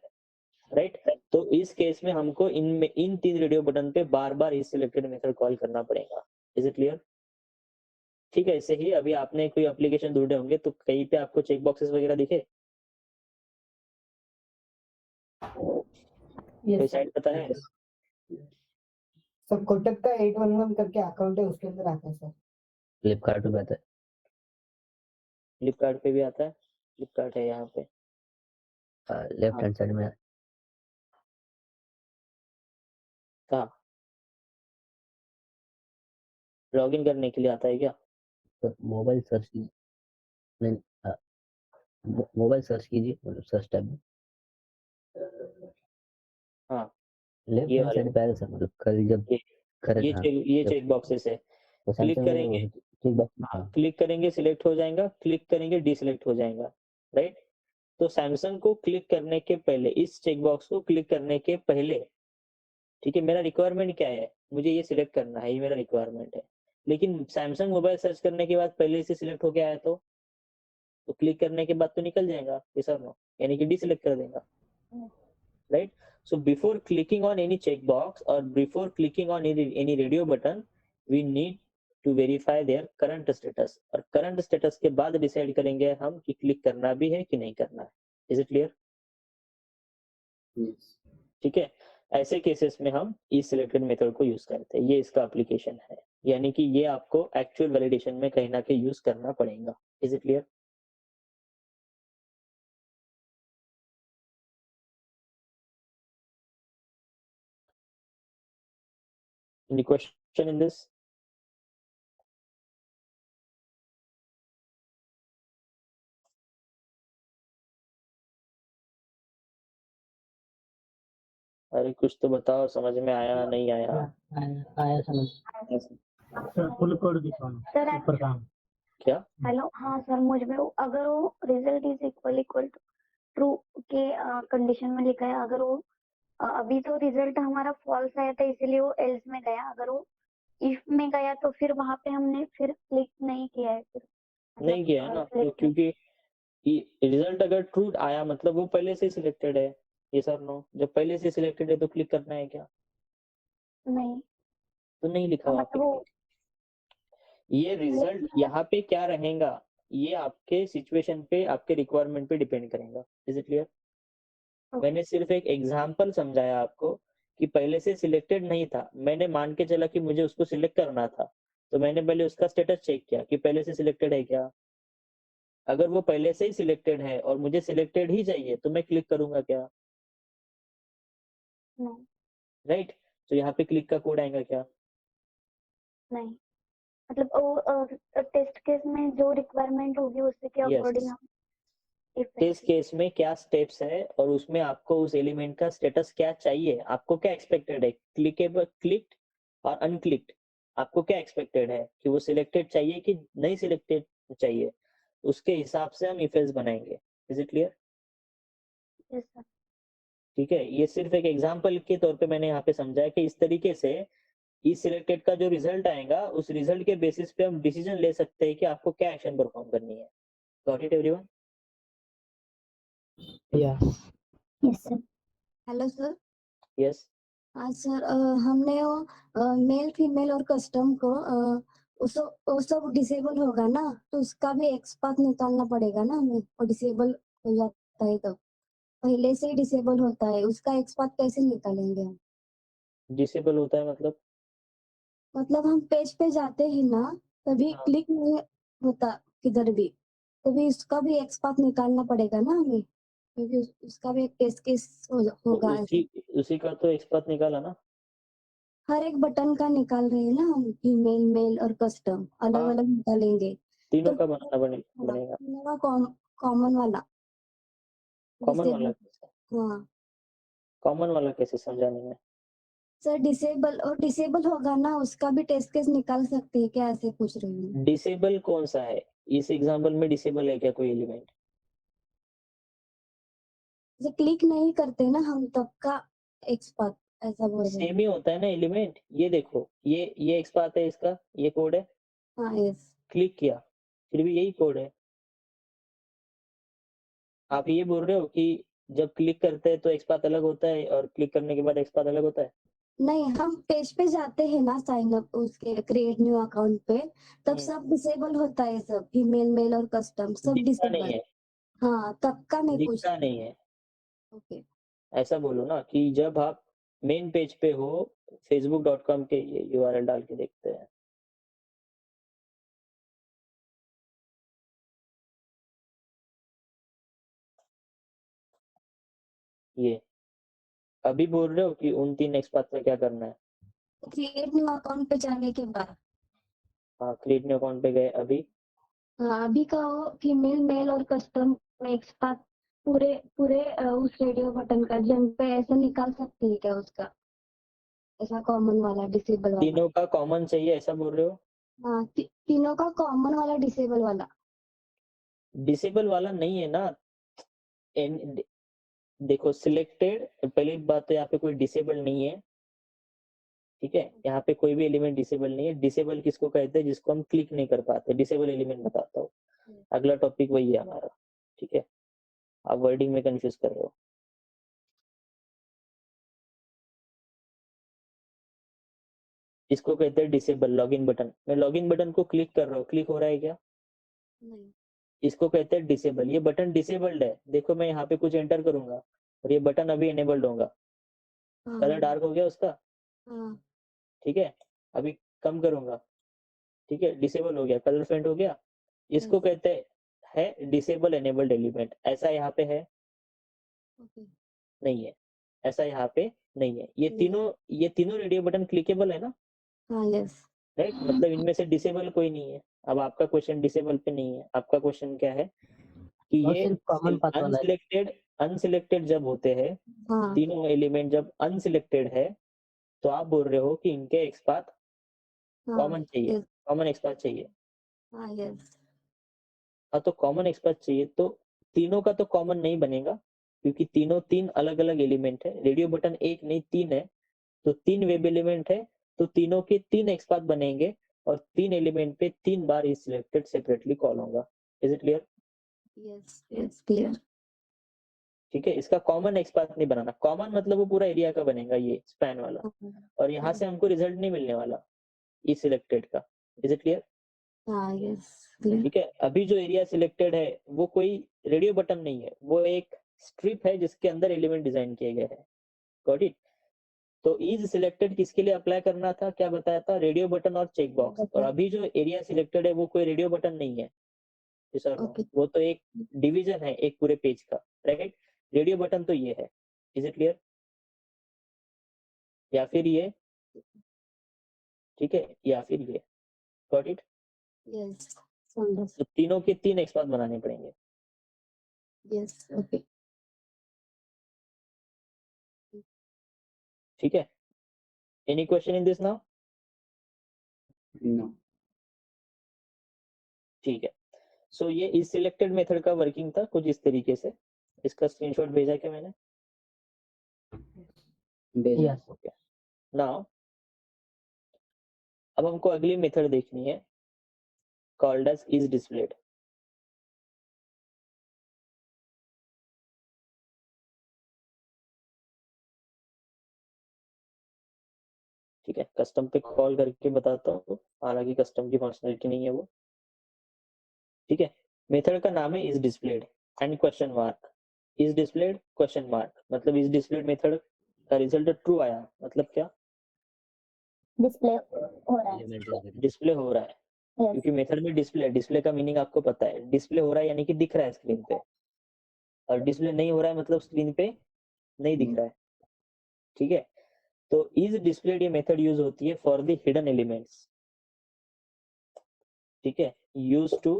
राइट? तो इस केस में हमको इन 3 रेडियो बटन पे बार-बार इस सिलेक्टेड मेथड कॉल करना पड़ेगा। Is it clear? ठीक है, ऐसे ही अभी आपने कोई एप्लीकेशन ढूंढे होंगे तो कहीं पे आपको चेक बॉक्सेस वगैरह दिखे? कोई साइट पता है? सर कोटक का 811 करके अकाउंट है, उसके अंदर आता है सर। फ्लिपकार्ट पे आता है। फ्लिपकार्ट पे भी आता है। फ्लिपकार्ट है यहाँ पे, लेफ्ट हैंड साइड में। कहाँ? लॉगिन करने के लिए आता है क्या? तो मोबाइल सर्च कीजिए, नहीं, मोबाइल सर्च कीजिए, मतलब सर्च टैब में हाँ, लेफ्ट ये हैंड वाले साइड पे आएगा सर, मतलब कल जब ये करें हाँ ये जब चेक बॉक्सेस है। तो क्लिक सैमसंग करेंगे, में ठीक बात हाँ, हाँ क्लिक करेंगे सिलेक्ट हो जाएगा, क्लिक करेंगे डीसिलेक्ट हो जाएगा, राइट? तो सैमसंग को क्लिक करने के पहले, इस चेक बॉक्स को क्लिक करने के पहले, ठीक है, मेरा रिक्वायरमेंट क्या है? मुझे ये सिलेक्ट करना है, ये मेरा रिक्वायरमेंट है। लेकिन सैमसंग मोबाइल सर्च करने के बाद पहले से सिलेक्ट हो गया है तो क्लिक करने के बाद तो निकल जाएगा, यस और नो? यानी कि डीसिलेक्ट कर देगा, right? So before clicking on any checkbox or before clicking on any radio button, we need to verify their current status, और current status के बाद डिसाइड करेंगे हम कि क्लिक करना भी है कि नहीं करना है। Is it clear? Yes. ठीक है, ऐसे केसेस में हम ई सिलेक्टेड मेथड को यूज करते हैं। ये इसका एप्लीकेशन है, यानी कि ये आपको एक्चुअल वैलिडेशन में कहीं ना कहीं यूज करना पड़ेगा। Is it clear? Any question in this? अरे कुछ तो बताओ, समझ में आया नहीं आया? आया समझ। सर फुल कोड दिखाओ सर ऊपर का। क्या? हेलो, हाँ सर, मुझ में अगर वो result is equal to true के कंडीशन में लिखा है, अगर वो अभी तो रिजल्ट हमारा फॉल्स आया था इसलिए वो एल्स में गया, अगर वो इफ में गया तो फिर वहां पे हमने फिर क्लिक नहीं किया है, फिर नहीं किया है ना, select नहीं। क्योंकि रिजल्ट अगर ट्रू आया मतलब वो पहले से सिलेक्टेड है। ये सर नो, जब पहले से सिलेक्टेड है तो क्लिक करना है क्या? नहीं, तो नहीं लिखा वहाँ मतलब वो पे। ये रिजल्ट यहाँ पे क्या रहेगा, ये आपके सिचुएशन पे, आपके रिक्वायरमेंट पे डिपेंड करेगा। Is it clear? ओके। मैंने सिर्फ एक एग्जांपल समझाया आपको कि पहले से सिलेक्टेड नहीं था, मैंने मान के चला कि मुझे उसको सिलेक्ट करना था, तो मैंने पहले उसका स्टेटस चेक किया कि पहले से सिलेक्टेड है क्या। अगर वो पहले से ही सिलेक्टेड है और मुझे सिलेक्टेड ही चाहिए तो मैं क्लिक करूंगा क्या? नहीं, राइट। तो यहाँ पे क्लिक का कोड आएगा क्या? नहीं, मतलब वो टेस्ट केस में जो रिक्वायरमेंट होगी उसके के अकॉर्डिंग यस, हम इफ टेस्ट केस में क्या स्टेप्स है और उसमें आपको उस एलिमेंट का स्टेटस क्या चाहिए, आपको क्या एक्सपेक्टेड है, क्लिकेबल, क्लिक्ड और अनक्लिक्ड, आपको क्या एक्सपेक्टेड है कि वो सिलेक्टेड चाहिए कि नहीं सिलेक्टेड चाहिए, उसके हिसाब से हम इफ एल्स बनाएंगे। Is it clear? Yes sir. ठीक है, ये सिर्फ एक एग्जांपल के तौर पे मैंने यहाँ पे समझाया कि इस तरीके से इस सिलेक्टेड का जो रिजल्ट आएगा उस रिजल्ट के बेसिस पे हम डिसीजन ले सकते हैं कि आपको क्या एक्शन परफॉर्म करनी है। Got it everyone? Yeah. Yes sir. Hello sir. Yes. हाँ सर, हमने वो मेल फीमेल और कस्टम को वो सब डिसेबल होगा ना, तो उसका भी एक्सपाथ निकालना पड़ेगा ना हमें, वो डिसेबल हो जाता है तो पहले से ही डिसेबल होता है, उसका एक्सपाथ कैसे निकालेंगे हम? डिसेबल होता है मतलब हम पेज पे जाते हैं ना, तभी हाँ। क्लिक नहीं होता किधर भी, तभी उसका भी एक्सपाथ निकालना पड़ेगा ना हमें, क्योंकि उसका भी एक टेस्ट केस तो होगा ऐसे। उसी का तो एक्सपाथ निकाला ना। हर एक बटन का निकाल रहे हैं ना हम, फीमेल मेल और कस्टम अलग हाँ, अलग निकालेंगे तीनों तो का बनाना बनेगा। तीनों का कॉमन वाला कॉमन वाला डिसेबल। कैसे? हाँ कॉमन वाला कैसे समझाने में? सर, डिसेबल होगा ना, उसका भी टेस्ट केस निकाल सकते हैं क्या, ऐसे पूछ रही हूँ। डिसेबल कौन सा है? इस एग्जांपल में डिसेबल है क्या कोई एलिमेंट? जैसे क्लिक नहीं करते ना हम तब का एक्सपाथ, ऐसा बोल रहे सेम हैं। ही होता है ना एलिमेंट। ये देखो, ये एक्सपाथ है, इसका ये कोड है, हाँ यस। क्लिक किया फिर भी यही कोड है। आप ये बोल रहे हो कि जब क्लिक करते हैं तो एक्सपाथ अलग होता है और क्लिक करने के बाद एक्सपाथ अलग होता है? नहीं, हम पेज पे जाते हैं ना साइन अप उसके क्रिएट न्यू अकाउंट पे, तब सब डिसेबल होता है, सब फीमेल मेल और कस्टम सब दिखता नहीं डिसेबल। है, हाँ तब का मैं पूछ दिखता रही नहीं है। हूँ। ओके। ऐसा बोलो ना कि जब आप मेन पेज पे हो, facebook.com के ये यूआरएल डाल के देखते हैं। ये अभी बोल रहे हो कि उन 3 एक्सपाथ का क्या करना है? क्रिएट न्यू अकाउंट पे जाने के बाद, हाँ, क्रिएट न्यू अकाउंट पे गए अभी। हाँ अभी का वो फीमेल मेल और कस्टम में एक साथ पूरे पूरे उस रेडियो बटन का जंप पे ऐसे निकाल सकते हैं क्या उसका, ऐसा कॉमन वाला डिसेबल वाला? तीनों का कॉमन चाहिए ऐसा बोल रहे हो? हाँ तीनों का कॉमन वाला डिसेबल वाला। डिसेबल वाला नहीं है ना। देखो, सिलेक्टेड, पहली बात तो यहाँ पे कोई डिसेबल नहीं है। ठीक है, यहाँ पे कोई भी एलिमेंट डिसेबल नहीं है। डिसेबल किसको कहते हैं? जिसको हम क्लिक नहीं कर पाते। डिसेबल एलिमेंट बताता हूँ, अगला टॉपिक वही है हमारा। ठीक है, आप वर्डिंग में कंफ्यूज कर रहे हो। इसको कहते हैं डिसेबल लॉगिन बटन। मैं लॉगिन बटन को क्लिक कर रहा हूँ, क्लिक हो रहा है क्या? नहीं। इसको कहते हैं डिसेबल। ये बटन डिसेबल्ड है। देखो, मैं यहाँ पे कुछ एंटर करूंगा और ये बटन अभी इनेबल्ड होगा। कलर हाँ डार्क हो गया उसका। हाँ ठीक है, अभी कम करूंगा। ठीक है, डिसेबल हो गया, कलर फेंट हो गया। इसको कहते हैं डिसेबल एनेबल्ड एलिमेंट। ऐसा यहाँ पे है? ओके। नहीं है। ऐसा यहाँ पे नहीं है। ये तीनों रेडियो बटन क्लिकेबल है ना? हाँ यस। राइट, मतलब इनमें से डिसेबल कोई नहीं है। अब आपका क्वेश्चन डिसेबल पे नहीं है, आपका क्वेश्चन क्या है कि और ये सिर्फ कॉमन पाथ वाला है। अनसिलेक्टेड जब होते हैं, हाँ तीनों एलिमेंट जब अनसिलेक्टेड है, तो आप बोल रहे हो कि इनके एक्सपाथ हाँ कॉमन चाहिए, यस। कॉमन एक्सपाथ चाहिए। हाँ यस। हाँ, तो कॉमन एक्सपाथ चाहिए तो तीनों का तो कॉमन नहीं बनेगा, क्योंकि तीनों 3 अलग-अलग एलिमेंट है। रेडियो बटन 1 नहीं 3 है, तो 3 वेब एलिमेंट है, तो तीनों के 3 एक्सपाथ बनेंगे और 3 एलिमेंट पे 3 बार इस सिलेक्टेड सेपरेटली कॉल होगा। Is it clear? Yes yes clear. ठीक है, इसका कॉमन एक्स पाथ नहीं बनाना। कॉमन मतलब वो पूरा एरिया का बनेगा, ये स्पैन वाला, और यहाँ से हमको रिजल्ट नहीं मिलने वाला ई सिलेक्टेड का। Is it clear? हाँ यस क्लियर। ठीक है, अभी जो एरिया सिलेक्टेड है वो कोई रेडियो बटन नहीं है, वो एक स्ट्रिप है जिसके अंदर एलिमेंट डिजाइन किए गए हैं। Got it? तो इज सिलेक्टेड किसके लिए अप्लाई करना था, क्या बताया था? रेडियो बटन और चेक बॉक्स। और अभी जो एरिया सिलेक्टेड है वो कोई रेडियो बटन नहीं है, सर ओके वो तो एक डिवीजन है एक पूरे पेज का, राइट? रेडियो बटन तो ये है। Is it clear? या फिर ये, ठीक है, या फिर ये। Got it? यस अंडरस्टूड तो तीनों के तीन एक्सपाथ बनाने पड़ेंगे। यस ओके ठीक है, any question in this now? No. ठीक है, सो ये इस सिलेक्टेड मेथड का वर्किंग था कुछ इस तरीके से। इसका स्क्रीनशॉट भेजा क्या मैंने? भेजा। यस ओके, नाउ अब हमको अगली मेथड देखनी है, कॉल्ड एज इज डिस्प्लेड। ठीक है, कस्टम पे कॉल करके बताता हूँ, हालांकि कस्टम की फंक्शनलिटी नहीं है वो। ठीक है, मेथड का नाम है is displayed and question mark. Is displayed question mark मतलब इज डिस्प्लेड मेथड का रिजल्ट ट्रू आया, मतलब क्या? डिस्प्ले हो रहा है। एलिमेंट इज डिस्प्ले हो रहा है, यस क्योंकि मेथड में डिस्प्ले, डिस्प्ले का मीनिंग आपको पता है, डिस्प्ले हो रहा है यानी कि दिख रहा है स्क्रीन पे, और डिस्प्ले नहीं हो रहा है मतलब स्क्रीन पे नहीं दिख रहा है। ठीक है, तो इज डिस्प्लेड ये मेथड यूज होती है फॉर द हिडन एलिमेंट्स। ठीक है, use to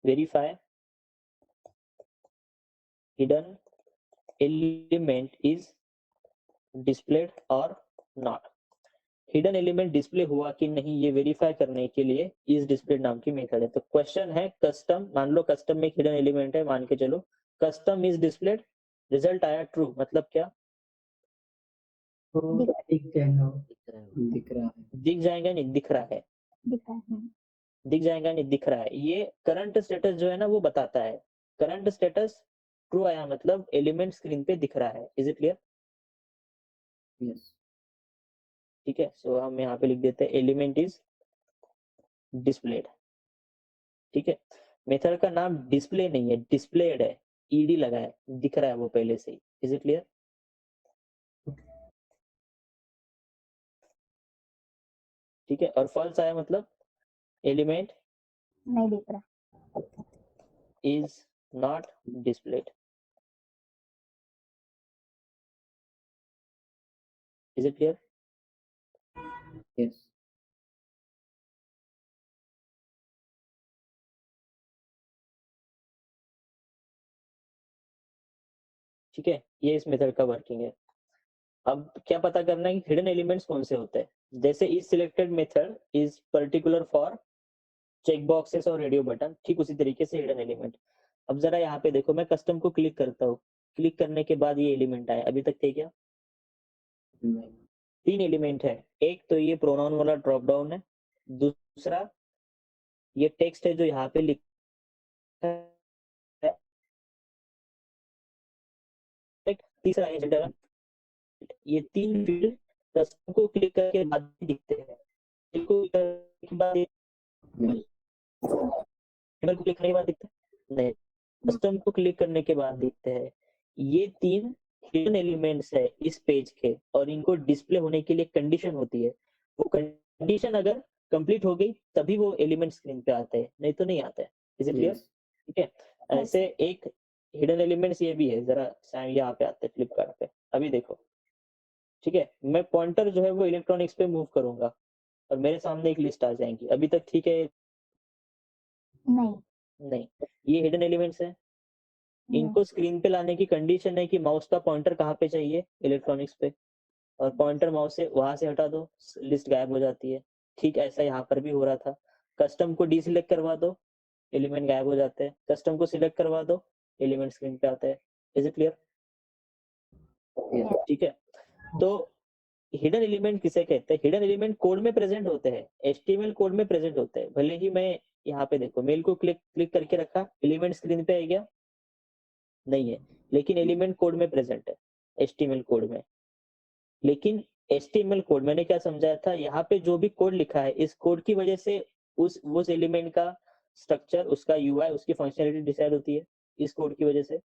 verify hidden element is displayed और नॉट। हिडन एलिमेंट डिस्प्ले हुआ कि नहीं ये वेरीफाई करने के लिए इज डिस्प्लेड नाम की मेथड है। तो क्वेश्चन है कस्टम, मान लो कस्टम में एक हिडन एलिमेंट है, मान के चलो कस्टम इज डिस्प्लेड, रिजल्ट आया ट्रू, मतलब क्या? वो दिख जाएगा वो। दिख रहा है। दिख जाएगा नहीं, दिख रहा है, दिखा है। दिख जाएगा नहीं, दिख रहा है। ये करंट स्टेटस जो है ना वो बताता है, करंट स्टेटस ट्रू आया मतलब एलिमेंट स्क्रीन पे दिख रहा है। Is it clear? Yes. ठीक है, सो हम यहाँ पे लिख देते हैं एलिमेंट इज डिस्प्लेड। ठीक है, मेथड का नाम डिस्प्ले नहीं है, डिस्प्लेड है, ईडी लगा है, दिख रहा है वो पहले से ही। Is it clear? ठीक है, और फॉल्स आया मतलब एलिमेंट नहीं दिख रहा। is not displayed. Is it clear? Yes. ठीक है, ये इस मेथड का वर्किंग है। अब क्या पता करना है कि हिडन एलिमेंट्स कौन से होते हैं। जैसे is selected method is particular for check boxes और रेडियो बटन, ठीक उसी तरीके से हिडन एलिमेंट। अब जरा यहाँ पे देखो, मैं कस्टम को क्लिक करता हूँ, क्लिक करने के बाद ये एलिमेंट आया, अभी तक थे क्या? नहीं। तीन एलिमेंट है, एक तो ये प्रोनाउन वाला ड्रॉप डाउन है, दूसरा ये टेक्स्ट है जो यहाँ पे लिखा है, तीसरा है जेंडर। ये तीन फील्ड कस्टम को क्लिक करके बाद ही दिखते हैं। इनको करने के बाद टेबल को क्लिक करने के बाद दिखते हैं नहीं, कस्टम को क्लिक करने के बाद दिखते हैं। ये तीन हिडन एलिमेंट्स है इस पेज के, और इनको डिस्प्ले होने के लिए कंडीशन होती है। वो कंडीशन अगर कंप्लीट हो गई तभी वो एलिमेंट स्क्रीन पे आते हैं, नहीं तो नहीं आते हैं। Is it clear? Yes. ठीक है, ऐसे एक हिडन एलिमेंट्स ये भी है, जरा यहाँ पे आते हैं फ्लिपकार्ट पे, अभी देखो। ठीक है, मैं पॉइंटर जो है वो इलेक्ट्रॉनिक्स पे मूव करूंगा और मेरे सामने एक लिस्ट आ जाएगी। अभी तक ठीक है? नहीं नहीं, ये हिडन एलिमेंट्स है। इनको स्क्रीन पे लाने की कंडीशन है कि माउस का पॉइंटर कहाँ पे चाहिए, इलेक्ट्रॉनिक्स पे, और पॉइंटर माउस से वहां से हटा दो, लिस्ट गायब हो जाती है। ठीक ऐसा यहाँ पर भी हो रहा था। कस्टम को डीसिलेक्ट करवा दो, एलिमेंट गायब हो जाते हैं। कस्टम को सिलेक्ट करवा दो, एलिमेंट स्क्रीन पे आते हैं। Is it clear? Yes. ठीक है, तो हिडन एलिमेंट किसे कहते हैं? हिडन एलिमेंट कोड में प्रेजेंट होते हैं, एचटीएमएल कोड में प्रेजेंट होते हैं। भले ही मैं यहाँ पे देखो मेल को क्लिक करके रखा, एलिमेंट स्क्रीन पे आ गया, नहीं है, लेकिन एलिमेंट कोड में प्रेजेंट है, HTML कोड में। लेकिन HTML कोड मैंने क्या समझाया था, यहाँ पे जो भी कोड लिखा है इस कोड की वजह से उस एलिमेंट का स्ट्रक्चर, उसका UI, उसकी फंक्शनलिटी डिसाइड होती है इस कोड की वजह से,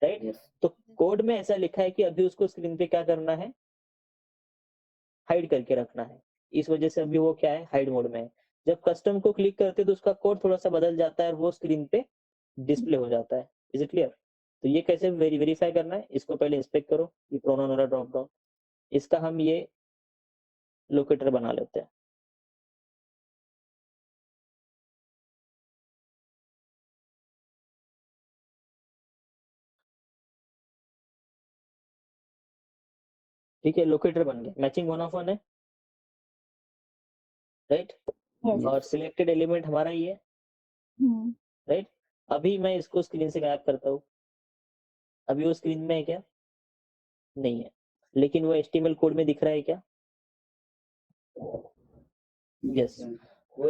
राइट? Yes. तो कोड में ऐसा लिखा है कि अभी उसको स्क्रीन पे क्या करना है, हाइड करके रखना है। इस वजह से अभी वो क्या है, हाइड मोड में है। जब कस्टम को क्लिक करते हैं तो उसका कोड थोड़ा सा बदल जाता है और वो स्क्रीन पे डिस्प्ले हो जाता है। Is it clear? तो ये कैसे वेरीफाई करना है, इसको पहले इंस्पेक्ट करो, ये प्रोनाउन वाला ड्रॉप डाउन, इसका हम ये लोकेटर बना लेते हैं। ठीक है, लोकेटर बन गया, मैचिंग 1 of 1 है, राइट? Yes. और सिलेक्टेड एलिमेंट हमारा ही है, राइट? अभी मैं इसको स्क्रीन से गायब करता हूँ, अभी वो स्क्रीन में है क्या? नहीं है, लेकिन वो HTML कोड में दिख रहा है क्या? यस, वो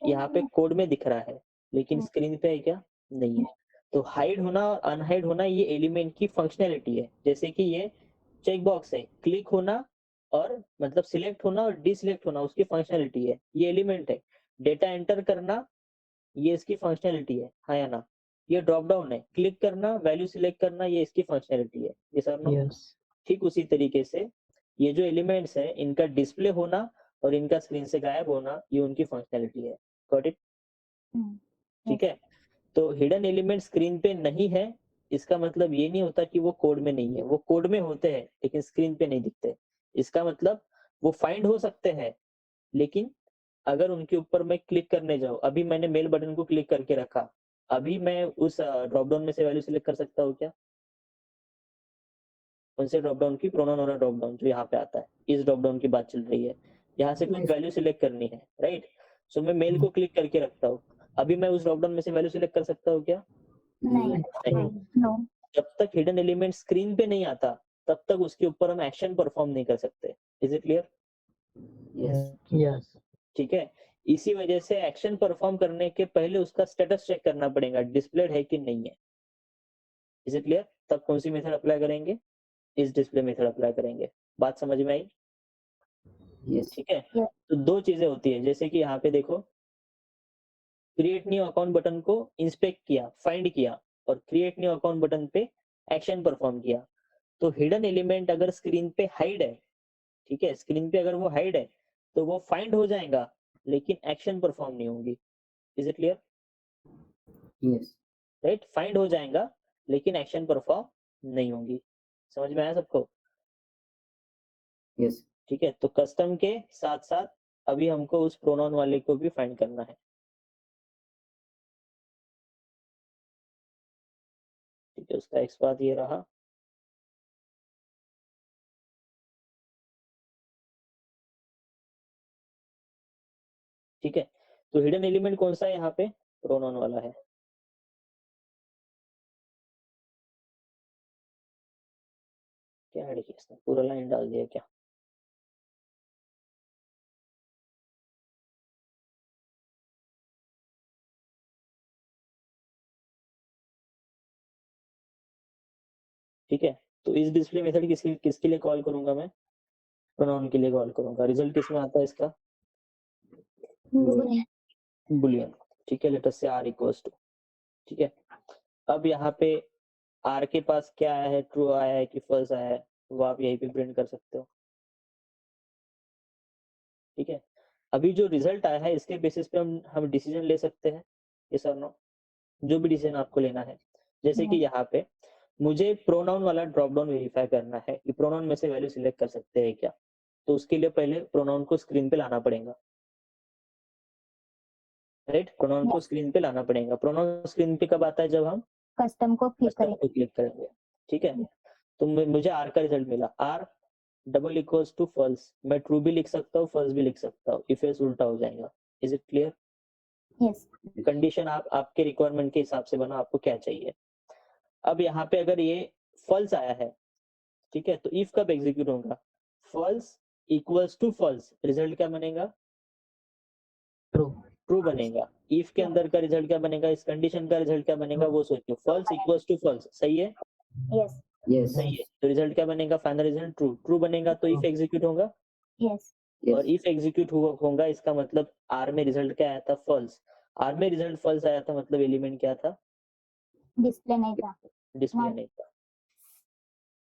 यहाँ पे कोड में दिख रहा है, लेकिन स्क्रीन पे है क्या? नहीं है। तो हाइड होना और अनहाइड होना ये एलिमेंट की फंक्शनैलिटी है। जैसे कि ये चेक बॉक्स है, क्लिक होना और मतलब सिलेक्ट होना और डिसलेक्ट होना उसकी फंक्शनैलिटी है, ये एलिमेंट है। डेटा एंटर करना ये इसकी फंक्शनैलिटी है, हाँ या ना? ये ड्रॉप डाउन है, क्लिक करना, वैल्यू सिलेक्ट करना, ये इसकी फंक्शनैलिटी है। ये सर नो? Yes. ठीक उसी तरीके से ये जो एलिमेंट्स है इनका डिस्प्ले होना और इनका स्क्रीन से गायब होना ये उनकी फंक्शनैलिटी है। Got it? ठीक है, तो हिडन एलिमेंट स्क्रीन पे नहीं है, इसका मतलब ये नहीं होता कि वो कोड में नहीं है, वो कोड में होते हैं लेकिन स्क्रीन पे नहीं दिखते। इसका मतलब वो फाइंड हो सकते हैं, लेकिन अगर उनके ऊपर मैं क्लिक करने जाऊँ, अभी मैंने मेल बटन को क्लिक करके रखा, अभी मैं उस ड्रॉप डाउन में से वैल्यू सिलेक्ट कर सकता हूँ क्या? कौन से ड्रॉप डाउन की? प्रोनाउन वाला ड्रॉप डाउन जो यहाँ पे आता है, इस ड्रॉप डाउन की बात चल रही है। यहाँ से कुछ Yes. वैल्यू सिलेक्ट करनी है, राइट? सो मैं मेल को क्लिक करके रखता हूँ, अभी मैं उस ड्रॉप डाउन में से वैल्यू सिलेक्ट कर सकता हूँ क्या? नहीं, नहीं। no. जब तक हिडन एलिमेंट स्क्रीन पे नहीं आता तब तक उसके ऊपर हम एक्शन परफॉर्म नहीं कर सकते। Is it clear? Yes. Yes. ठीक है, इसी वजह से एक्शन परफॉर्म करने के पहले उसका स्टेटस चेक करना पड़ेगा, डिस्प्लेड है कि नहीं है। Is it clear? तब कौन सी मेथड अप्लाई करेंगे? इस डिस्प्ले मेथड अप्लाई करेंगे। बात समझ में आई? Yes. ठीक है, Yes. तो दो चीजें होती है, जैसे कि यहाँ पे देखो, क्रिएट न्यू अकाउंट बटन को इंस्पेक्ट किया, फाइंड किया, और क्रिएट न्यू अकाउंट बटन पे एक्शन परफॉर्म किया। तो हिडन एलिमेंट अगर स्क्रीन पे हाइड है, ठीक है, स्क्रीन पे अगर वो हाइड है तो वो फाइंड हो जाएगा लेकिन एक्शन परफॉर्म नहीं होगी। Is it clear? Yes. Right, find हो जाएगा लेकिन एक्शन परफॉर्म नहीं होगी। समझ में आया सबको? Yes. ठीक है, तो कस्टम के साथ साथ अभी हमको उस प्रोनाउन वाले को भी फाइंड करना है। ठीक है, उसका एक्सपाथ ये रहा। ठीक है, तो हिडन एलिमेंट कौन सा है यहाँ पे? प्रोनाउन वाला है। क्या ऐड किया इसने, पूरा लाइन डाल दिया क्या? ठीक है, तो इस डिस्प्ले मेथड किसके लिए कॉल करूंगा मैं? प्रोनाउन के लिए कॉल करूंगा। रिजल्ट किसमें आता है इसका? बुलियन। ठीक है, लेट अस से r इक्वल्स टू, ठीक है, अब यहाँ पे r के पास क्या आया है, ट्रू आया है कि फॉल्स आया है, वो आप यहीं पे प्रिंट कर सकते हो। ठीक है, अभी जो रिजल्ट आया है इसके बेसिस पे हम डिसीजन ले सकते हैं, यस और नो? जो भी डिसीजन आपको लेना है, जैसे कि यहाँ पे मुझे प्रोनाउन वाला ड्रॉप डाउन वेरीफाई करना है कि प्रोनाउन में से वैल्यू सिलेक्ट कर सकते हैं क्या, तो उसके लिए पहले प्रोनाउन को स्क्रीन पे लाना पड़ेगा, राइट? प्रोनाउन को स्क्रीन पे लाना पड़ेगा। प्रोनाउन स्क्रीन पे कब आता है? जब हम कस्टम को क्लिक कस्टम करें। को क्लिक करेंगे। ठीक है, तो मुझे r का रिजल्ट मिला, r double equals to false. मैं ट्रू भी लिख सकता हूँ, फॉल्स भी लिख सकता हूँ, इफ एल्स उल्टा हो जाएगा। Is it clear? Yes, condition आप आपके रिक्वायरमेंट के हिसाब से बना, आपको क्या चाहिए। अब यहाँ पे अगर ये फॉल्स आया है, ठीक है, तो इफ कब एग्जीक्यूट होगा? False equals to false, result क्या बनेगा? True. ट्रू बनेगा। इफ के अंदर का रिजल्ट क्या बनेगा, इस कंडीशन का रिजल्ट क्या बनेगा वो सोचिए, फॉल्स इक्वल्स टू फॉल्स, सही है? Yes Yes. सही है, तो रिजल्ट क्या बनेगा, फाइनल रिजल्ट ट्रू, ट्रू बनेगा तो इफ एग्जीक्यूट होगा, यस Yes. और इफ एग्जीक्यूट होगा इसका मतलब आर में रिजल्ट क्या आया था, फॉल्स। आर में रिजल्ट फॉल्स आया था मतलब एलिमेंट क्या था, डिस्प्ले नहीं था डिस्प्ले हाँ। नहीं था।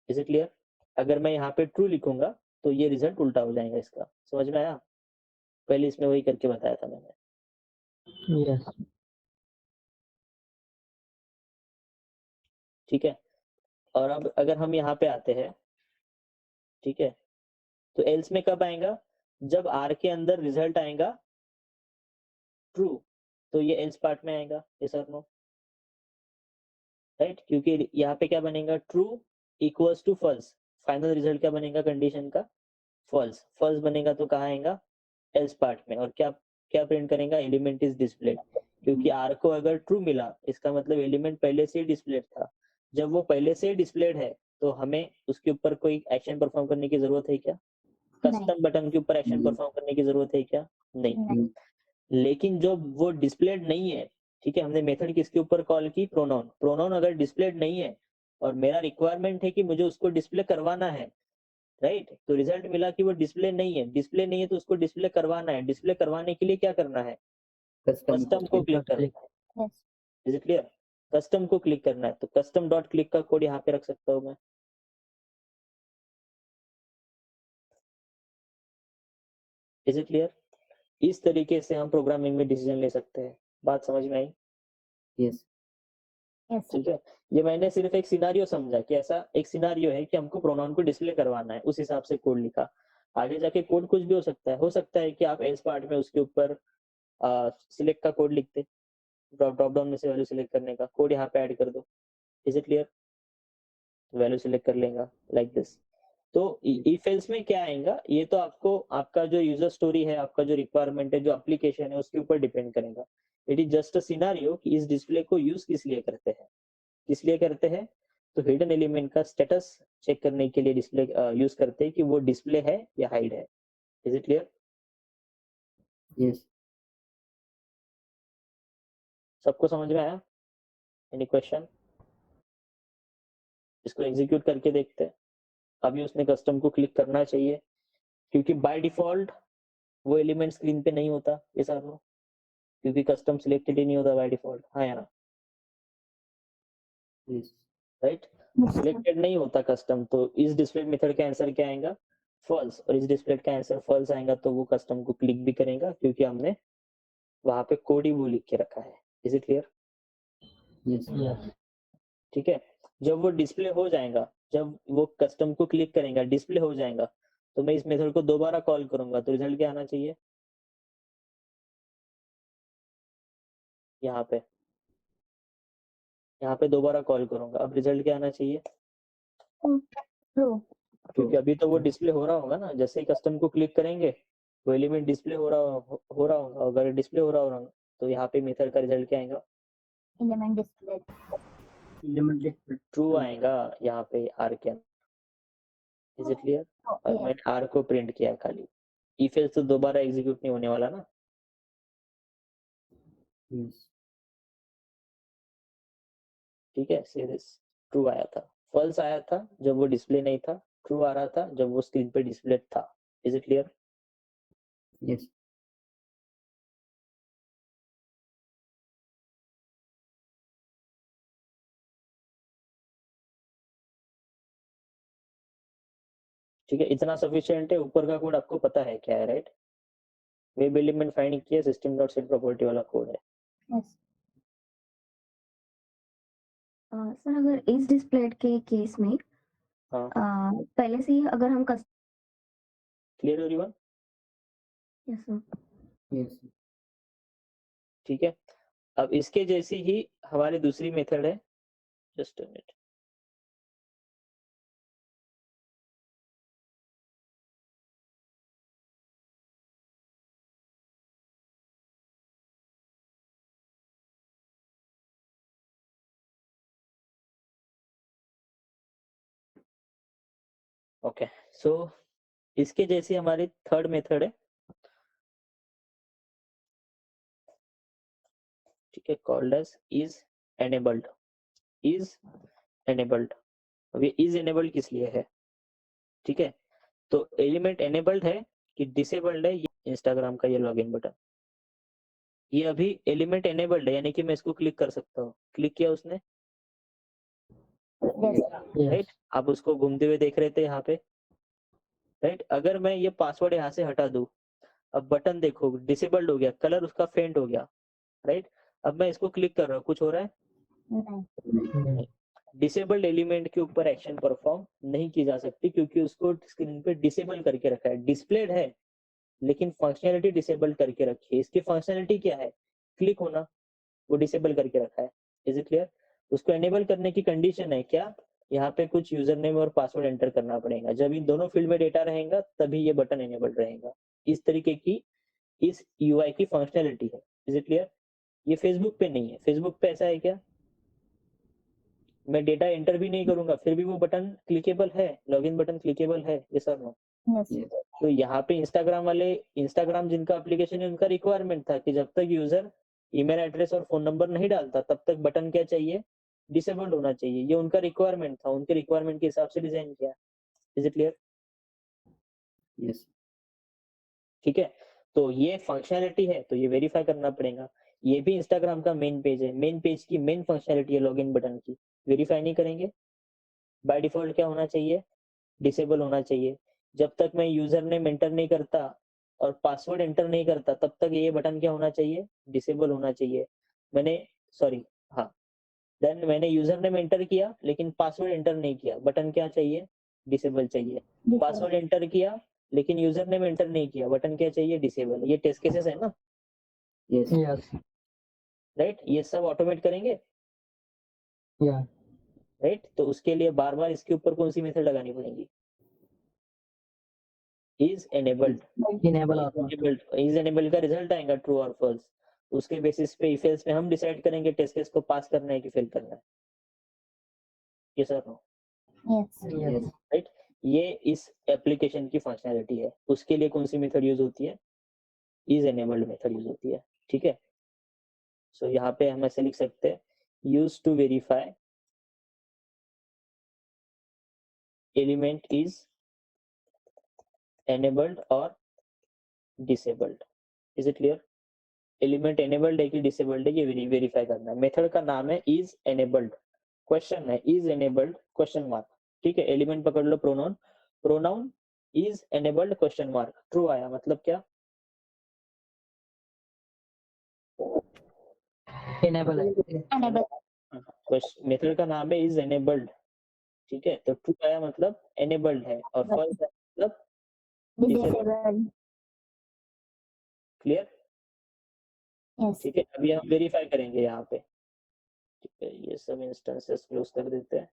Is it clear? अगर मैं यहाँ पे ट्रू लिखूंगा तो ये रिजल्ट उल्टा हो जाएगा इसका, समझ में आया? पहले इसमें वही करके बताया था मैंने, यस ठीक है। और अब अगर हम यहाँ पे आते हैं, ठीक है, तो एल्स में कब आएगा, जब आर के अंदर रिजल्ट आएगा ट्रू, तो ये एल्स पार्ट में आएगा, यस और नो, राइट? क्योंकि यहाँ पे क्या बनेगा, true equals to false, final result क्या बनेगा कंडीशन का, फॉल्स। फॉल्स बनेगा तो कहाँ आएगा, एल्स पार्ट में। और क्या क्या प्रिंट करेगा, एलिमेंट इज डिस्प्लेड, क्योंकि आर को अगर ट्रू मिला इसका मतलब एलिमेंट पहले से ही डिस्प्लेड था। जब वो पहले से ही डिस्प्लेड है तो हमें उसके ऊपर कोई एक्शन परफॉर्म करने की जरूरत है क्या, कस्टम बटन के ऊपर एक्शन परफॉर्म करने की जरूरत है क्या, नहीं। नहीं लेकिन जो वो डिस्प्लेड नहीं है, ठीक है, हमने मेथड किसके ऊपर कॉल की, प्रोनाउन। प्रोनाउन अगर डिस्प्लेड नहीं है और मेरा रिक्वायरमेंट है कि मुझे उसको डिस्प्ले करवाना है, राइट, तो रिजल्ट मिला कि वो डिस्प्ले नहीं है, डिस्प्ले नहीं है तो उसको डिस्प्ले करवाना है। डिस्प्ले करवाने के लिए क्या करना है, Custom. कस्टम को क्लिक करना है, yes is it clear? Custom को क्लिक करना है, तो कस्टम डॉट क्लिक का कोड यहाँ पे रख सकता हूँ मैं, इज इट क्लियर? इस तरीके से हम प्रोग्रामिंग में डिसीजन ले सकते हैं। बात समझ में आई? Yes. यस ठीक है, ये मैंने सिर्फ एक सिनारियो समझा कि ऐसा एक सिनारियो है कि हमको प्रोनाउन को डिस्प्ले करवाना है, उस हिसाब से कोड लिखा। आगे जाके कोड कुछ भी हो सकता है कि आप एल्स पार्ट में उसके ऊपर सिलेक्ट का कोड लिखते, ड्रॉप डाउन में से वैल्यू सिलेक्ट करने का कोड यहाँ पे ऐड कर दो, is it clear? Value select कर लेगा लाइक दिस। तो इफ एल्स में क्या आएगा, ये तो आपको आपका जो यूजर स्टोरी है, आपका जो रिक्वायरमेंट है, जो एप्लीकेशन है उसके ऊपर डिपेंड करेगा। It is just a scenario कि इस डिस्प्ले को यूज किस लिए करते हैं, किस लिए करते हैं, तो हिडन एलिमेंट का स्टेटस चेक करने के लिए डिस्प्ले यूज करते हैं कि वो डिस्प्ले है या हाइड है। Is it clear? Yes. सबको समझ में आया? Any question? इसको एग्जीक्यूट करके देखते हैं। अभी उसने कस्टम को क्लिक करना चाहिए क्योंकि बाय डिफॉल्ट वो एलिमेंट स्क्रीन पे नहीं होता, ये सारा, क्योंकि कस्टम सिलेक्टेड ही नहीं होता बाय डिफॉल्ट, हाँ या ना, Yes. राइट? सिलेक्टेड नहीं होता कस्टम, तो इस डिस्प्ले मेथड का आंसर क्या आएगा, फॉल्स। और इस डिस्प्ले का आंसर फॉल्स आएगा तो वो कस्टम को क्लिक भी करेगा क्योंकि हमने वहां पे कोड ही वो लिख के रखा है। Is it clear? Yes. Yes ठीक है, जब वो डिस्प्ले हो जाएगा, जब वो कस्टम को क्लिक करेगा डिस्प्ले हो जाएगा, तो मैं इस मेथड को दोबारा कॉल करूंगा, तो रिजल्ट क्या आना चाहिए, यहाँ पे, यहाँ पे दोबारा कॉल करूंगा, अब रिजल्ट क्या आना चाहिए, ट्रू क्योंकि अभी तो वो डिस्प्ले हो रहा होगा ना, जैसे ही कस्टम को क्लिक करेंगे वो एलिमेंट डिस्प्ले हो रहा होगा। अगर डिस्प्ले हो रहा होगा तो यहाँ पे मेथड का रिजल्ट क्या आएगा, एलिमेंट डिस्प्ले ट्रू आएगा यहाँ पे आर के अंदर। Is it clear? और यस मैंने आर को प्रिंट किया है खाली, इफ एल्स तो दोबारा एग्जीक्यूट नहीं होने वाला ना। Yes. ठीक है, सीरीज ट्रू आया था, फॉल्स आया था जब वो डिस्प्ले नहीं था, ट्रू आ रहा था जब वो स्क्रीन पे डिस्प्ले था। Is it clear? Yes. ठीक है, इतना सफिशिएंट है, ऊपर का कोड आपको पता है क्या है, राइट? वेब एलिमेंट फाइंड किया, सिस्टम डॉट सेट प्रॉपर्टी वाला कोड है। यस सर अगर इस डिस्प्ले के केस में हाँ, पहले से ही अगर हम clear everyone? Yes sir Yes. ठीक है, अब इसके जैसी ही हमारी दूसरी मेथड है, just a minute, okay. So इसके जैसी हमारी थर्ड मेथड है, ठीक है, called as is enabled, is enabled. अब ये इज एनेबल्ड किस लिए है, ठीक है, तो एलिमेंट एनेबल्ड है कि डिसेबल्ड है, ये इंस्टाग्राम का ये लॉगिन बटन, ये अभी एलिमेंट एनेबल्ड है, यानी कि मैं इसको क्लिक कर सकता हूँ। क्लिक किया उसने, राइट, आप उसको घूमते हुए देख रहे थे यहाँ पे, राइट। अगर मैं ये पासवर्ड यहाँ से हटा दूं, अब बटन देखो डिसेबल्ड हो गया, कलर उसका फेंट हो गया, राइट। अब मैं इसको क्लिक कर रहा हूँ, कुछ हो रहा है? नहीं। डिसेबल्ड एलिमेंट के ऊपर एक्शन परफॉर्म नहीं की जा सकती, क्योंकि उसको स्क्रीन पे डिसेबल करके रखा है। डिस्प्लेड है लेकिन फंक्शनैलिटी डिसेबल करके रखी है। इसकी फंक्शनैलिटी क्या है? क्लिक होना, वो डिसेबल करके रखा है। Is it clear? उसको एनेबल करने की कंडीशन है क्या? यहाँ पे कुछ यूजर नेम और पासवर्ड एंटर करना पड़ेगा। जब इन दोनों फील्ड में डेटा रहेगा तभी ये बटन एनेबल रहेगा। इस तरीके की इस यूआई की फंक्शनैलिटी है। Is it clear? ये फेसबुक पे नहीं है। फेसबुक पे ऐसा है क्या? मैं डेटा एंटर भी नहीं करूंगा फिर भी वो बटन क्लिकेबल है, लॉगिन बटन क्लिकेबल है, ये सर नो? तो यहाँ पे इंस्टाग्राम वाले, इंस्टाग्राम जिनका एप्लीकेशन है उनका रिक्वायरमेंट था कि जब तक यूजर ईमेल एड्रेस और फोन नंबर नहीं डालता तब तक बटन क्या चाहिए? डिसेबल्ड होना चाहिए। ये उनका रिक्वायरमेंट था, उनके रिक्वायरमेंट के हिसाब से डिजाइन किया। Is it clear? यस ठीक है, तो ये फंक्शनैलिटी है तो ये वेरीफाई करना पड़ेगा। ये भी इंस्टाग्राम का मेन पेज है, मेन पेज की मेन फंक्शनैलिटी है लॉगिन बटन की। वेरीफाई नहीं करेंगे? बाय डिफॉल्ट क्या होना चाहिए? डिसेबल होना चाहिए। जब तक मैं यूजर नेम एंटर नहीं करता और पासवर्ड एंटर नहीं करता तब तक ये बटन क्या होना चाहिए? डिसेबल होना चाहिए। मैंने, सॉरी, हाँ, देन मैंने यूजर नेम एंटर किया लेकिन पासवर्ड एंटर नहीं किया, बटन क्या चाहिए? डिसेबल चाहिए। पासवर्ड एंटर किया लेकिन यूजर नेम एंटर नहीं किया, बटन क्या चाहिए? डिसेबल। ये टेस्ट केसेस है ना, यस राइट? ये सब ऑटोमेट करेंगे, राइट? तो उसके लिए बार बार इसके ऊपर कौन सी मेथड लगानी पड़ेगी? Is enabled. इज एनेबल्ड का रिजल्ट आएगा ट्रू और फॉल्स। उसके बेसिस पे इफ एल्स में हम डिसाइड करेंगे टेस्ट केस को पास करना है कि फेल करना है। यस और नो? राइट, ये इस एप्लीकेशन की फंक्शनैलिटी है। उसके लिए कौन सी मेथड यूज होती है? इज एनेबल्ड मेथड यूज होती है। ठीक है, सो यहाँ पे हम ऐसे लिख सकते हैं, use to verify element is enabled और disabled. Is it clear? Element enabled है कि डिसेबल्ड है ये वेरीफाई करना है। मेथड का नाम है इज एनेबल्ड। क्वेश्चन है इज एनेबल्ड क्वेश्चन मार्क। ठीक है, एलिमेंट पकड़ लो, pronoun, pronoun is enabled question mark. True आया मतलब क्या? इनेबल है। मेथड का नाम है इज एनेबल्ड। ठीक है, तो ट्रू आया मतलब एनेबल्ड है और फॉल्स है मतलब डिसेबल्ड। क्लियर? ठीक है, अभी हम वेरीफाई करेंगे यहाँ पे। ठीक है, ये सब इंस्टेंसेस क्लोज कर देते हैं।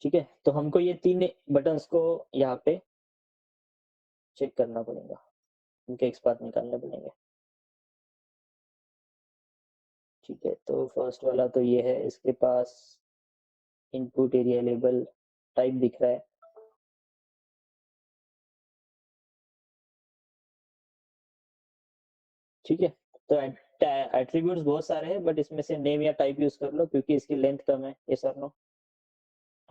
ठीक है, तो हमको ये तीन बटन्स को यहाँ पे चेक करना पड़ेगा, उनके एक्सपाथ निकालने पड़ेंगे। ठीक है, तो फर्स्ट वाला तो ये है, इसके पास इनपुट एरिया लेबल टाइप दिख रहा है। ठीक है, तो एट्रीब्यूट्स बहुत सारे हैं बट इसमें से नेम या टाइप यूज कर लो क्योंकि इसकी लेंथ कम है। ये सर नो?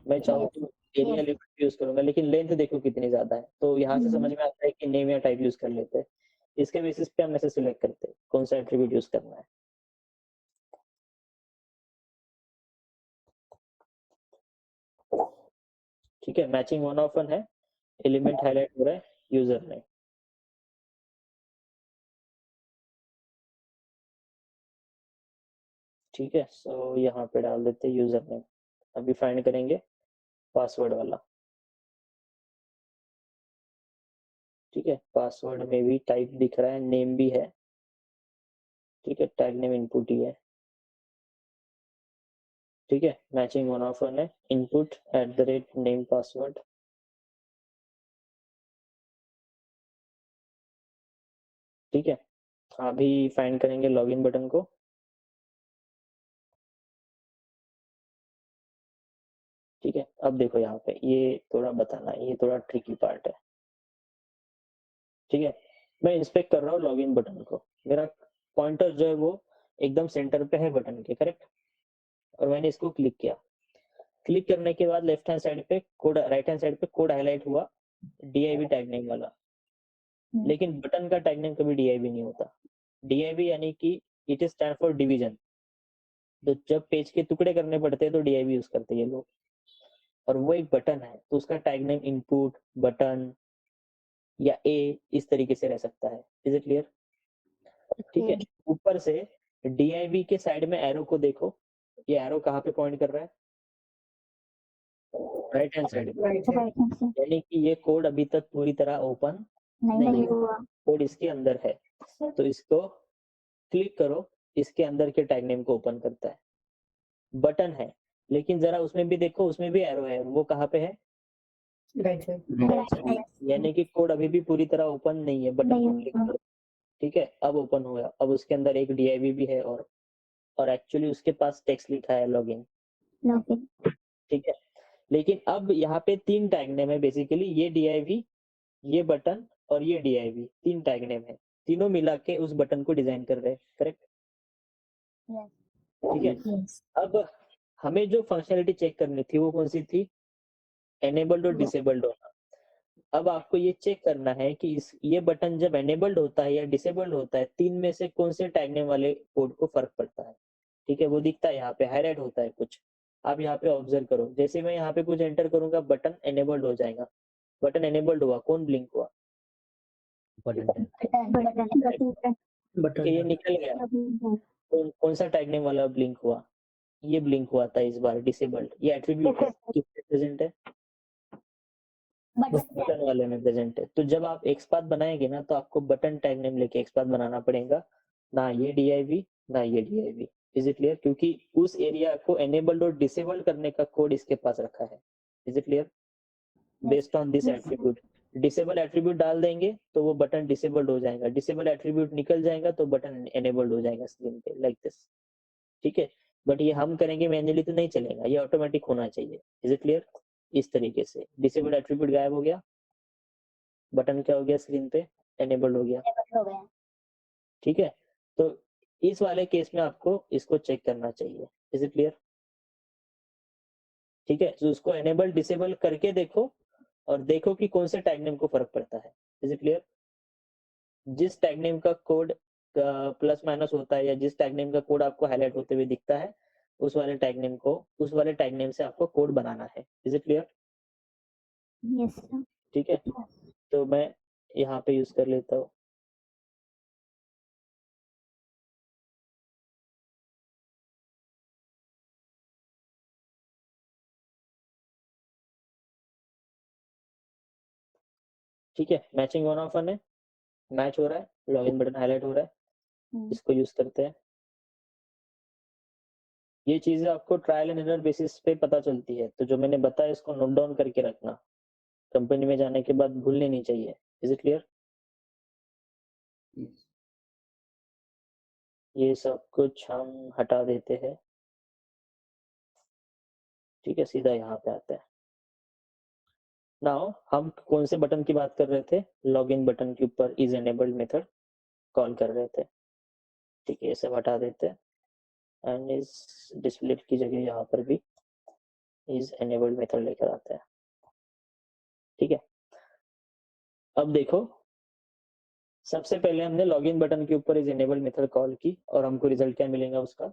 मैं चाहूँ तो एरिया लेबल यूज करूंगा लेकिन लेंथ देखो कितनी ज्यादा है, तो यहाँ से समझ में आता है कि नेम या टाइप यूज कर लेते हैं। इसके बेसिस पे हम ऐसे सिलेक्ट करते हैं कौन सा एट्रीब्यूट यूज करना है। ठीक है, मैचिंग वन ऑफ वन है, एलिमेंट हाईलाइट हो रहा है, यूजर नेम। ठीक है, सो यहाँ पे डाल देते हैं यूजर नेम। अभी फाइंड करेंगे पासवर्ड वाला। ठीक है, पासवर्ड में भी टाइप दिख रहा है, नेम भी है। ठीक है, टैग नेम इनपुट ही है। ठीक है, मैचिंग वन ऑफ वन है, इनपुट @नेम पासवर्ड। ठीक है, अभी फाइंड करेंगे लॉगिन बटन को। ठीक ठीक है, अब देखो यहाँ पे ये थोड़ा बताना, ये थोड़ा ट्रिकी पार्ट है। ठीक है, मैं इंस्पेक्ट कर रहा हूँ लॉगिन बटन को, मेरा पॉइंटर जो है वो एकदम सेंटर पे है बटन के, करेक्ट, और मैंने इसको क्लिक किया। क्लिक करने के बाद लेफ्ट हैंड साइड पे कोड, राइट हैंड साइड पे कोड हाईलाइट हुआ DIV टैग नेम वाला, लेकिन बटन का टैग नेम कभी DIV नहीं होता। DIV यानी कि it is stand for division. तो जब पेज के टुकड़े करने पड़ते हैं तो DIV यूज करते हैं ये लोग, और वो एक बटन है तो उसका टैग नेम इनपुट बटन या A इस तरीके से रह सकता है। Is it clear? ठीक है, ऊपर से DIV के साइड में एरो को देखो, ये एरो कहाँ पे पॉइंट कर रहा है? राइट हैंड साइड पे, राइट साइड यानी कि ये कोड अभी तक पूरी तरह ओपन नहीं हुआ, कोड इसके अंदर है। तो इसको क्लिक करो, इसके अंदर के टैग नेम को ओपन करता है। बटन है, लेकिन जरा उसमें भी देखो, उसमें भी एरो है, वो कहाँ पे है? राइट साइड यानी कि कोड अभी भी पूरी तरह ओपन नहीं है। बटन को क्लिक करो, ठीक है, अब ओपन हो गया। अब उसके अंदर एक DIV भी है और एक्चुअली उसके पास टेक्स्ट लिखा है लॉगिन, ठीक है। लेकिन अब यहाँ पे 3 टैग नेम है बेसिकली, ये DIV, ये बटन और ये DIV, 3 टैग नेम है, तीनों मिला के उस बटन को डिजाइन कर रहे हैं, करेक्ट? ठीक है, अब हमें जो फंक्शनलिटी चेक करनी थी वो कौन सी थी? एनेबल्ड और डिसेबल्ड होना। अब आपको ये चेक करना है कि ये बटन जब एनेबल्ड होता है या डिसेबल्ड होता है, 3 में से कौन से टैग नेम वाले कोड को फर्क पड़ता है। ठीक है, वो दिखता है यहाँ पे, हाईलाइट होता है कुछ। आप यहाँ पे ऑब्जर्व करो, जैसे मैं यहाँ पे कुछ एंटर करूंगा बटन एनेबल्ड हो जाएगा। बटन एनेबल्ड हुआ, कौन ब्लिंक हुआ? बटन ठीक है, ये निकल गया। कौन सा टैग नेम वाला ब्लिंक हुआ? ये ब्लिंक हुआ था इस बार, डिसेबल्ड। ये एट्रीब्यूट किसमें प्रेजेंट है? बटन वाले में प्रेजेंट है। तो जब आप XPath बनाएंगे ना, तो आपको बटन टैग नेम लेके XPath बनाना पड़ेगा, ना ये DIV ना ये DIV। Is it clear? क्योंकि उस एरिया को एनेबल्ड और डिसेबल्ड करने का कोड इसके पास रखा है। Is it clear? Based on this attribute, disable attribute डाल देंगे तो वो बटन डिसेबल्ड हो जाएगा, डिसेबल एट्रीब्यूट निकल जाएगा तो बटन एनेबल्ड हो जाएगा स्क्रीन पे, लाइक दिस। ठीक है, बट ये हम करेंगे मैन्युअली तो नहीं चलेगा, ये ऑटोमेटिक होना चाहिए। Is it clear? इस तरीके से डिसेबल एट्रीब्यूट गायब हो गया, बटन क्या हो गया स्क्रीन पे? एनेबल्ड हो गया। ठीक है, तो इस वाले केस में आपको इसको चेक करना चाहिए। Is it clear? ठीक है, तो उसको एनेबल डिसेबल करके देखो और देखो कि कौन से टैग नेम को फर्क पड़ता है। Is it clear? जिस टैग नेम का कोड प्लस माइनस होता है या जिस टैग नेम का कोड आपको हाईलाइट होते हुए दिखता है, उस वाले टैग नेम से आपको कोड बनाना है। Is it clear? यस ठीक है, तो मैं यहाँ पे यूज कर लेता हूँ। ठीक है, मैचिंग वन ऑफ वन है, मैच हो रहा है, लॉगिन बटन हाईलाइट हो रहा है, इसको यूज करते हैं। ये चीजें आपको ट्रायल एंड एरर बेसिस पे पता चलती है, तो जो मैंने बताया इसको नोट डाउन करके रखना, कंपनी में जाने के बाद भूलनी नहीं चाहिए। Is it clear? ये सब कुछ हम हटा देते हैं। ठीक है, सीधा यहाँ पे आता है। नाउ हम कौन से बटन की बात कर रहे थे? लॉगिन बटन के ऊपर इज एनेबल्ड मेथड कॉल कर रहे थे। ठीक है, ये सब हटा देते हैं एंड इस डिस्प्ले की जगह यहाँ पर भी इज एनेबल्ड मेथड लेकर आते हैं। ठीक है, अब देखो, सबसे पहले हमने लॉगिन बटन के ऊपर इज एनेबल्ड मेथड कॉल की और हमको रिजल्ट क्या मिलेगा उसका?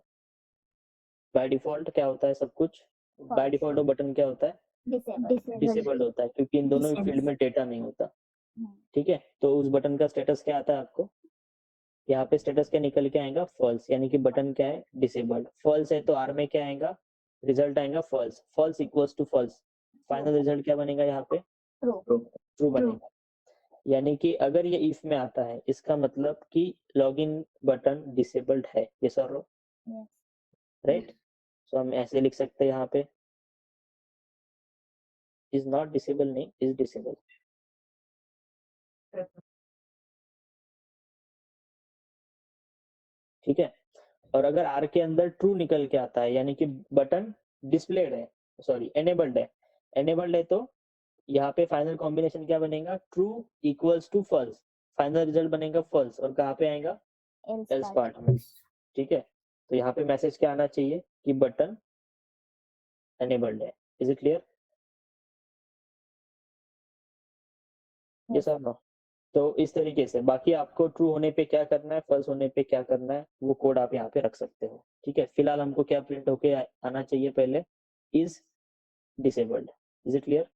बाय डिफॉल्ट क्या होता है सब कुछ? बाय डिफॉल्ट वो बटन क्या होता है? डिसेबल्ड होता है, क्योंकि इन दोनों फील्ड में डेटा नहीं होता। ठीक है, तो उस बटन का स्टेटस क्या आता है आपको? यहाँ पे स्टेटस क्या निकल के आएगा? फॉल्स, यानी कि बटन क्या है? डिसेबल्ड। फॉल्स है तो आर में क्या आएगा? रिजल्ट आएगा false. False equals to false, final result क्या बनेगा यहाँ पे? ट्रू बनेगा। यानी कि अगर ये इफ में आता है, इसका मतलब कि लॉगिन बटन डिसेबल्ड है। ये सर राइट? सो हम ऐसे लिख सकते हैं यहाँ पे, इज नॉट डिसेबल नहीं, इज डिसेबल। ठीक है, और अगर आर के अंदर ट्रू निकल के आता है, यानी कि बटन डिस्प्लेड है, सॉरी एनेबल्ड है, एनेबल्ड है तो यहाँ पे फाइनल कॉम्बिनेशन क्या बनेगा, true equals to false, final result बनेगा फॉल्स, और कहाँ पे आएगा, एल्स पार्ट में, ठीक है। तो यहाँ पे मैसेज क्या आना चाहिए कि बटन एनेबल्ड है। Is it clear? यस और नो? तो इस तरीके से बाकी आपको ट्रू होने पे क्या करना है, फॉल्स होने पे क्या करना है, वो कोड आप यहाँ पे रख सकते हो, ठीक है। फिलहाल हमको क्या प्रिंट होके आना चाहिए, पहले is disabled. Is it clear?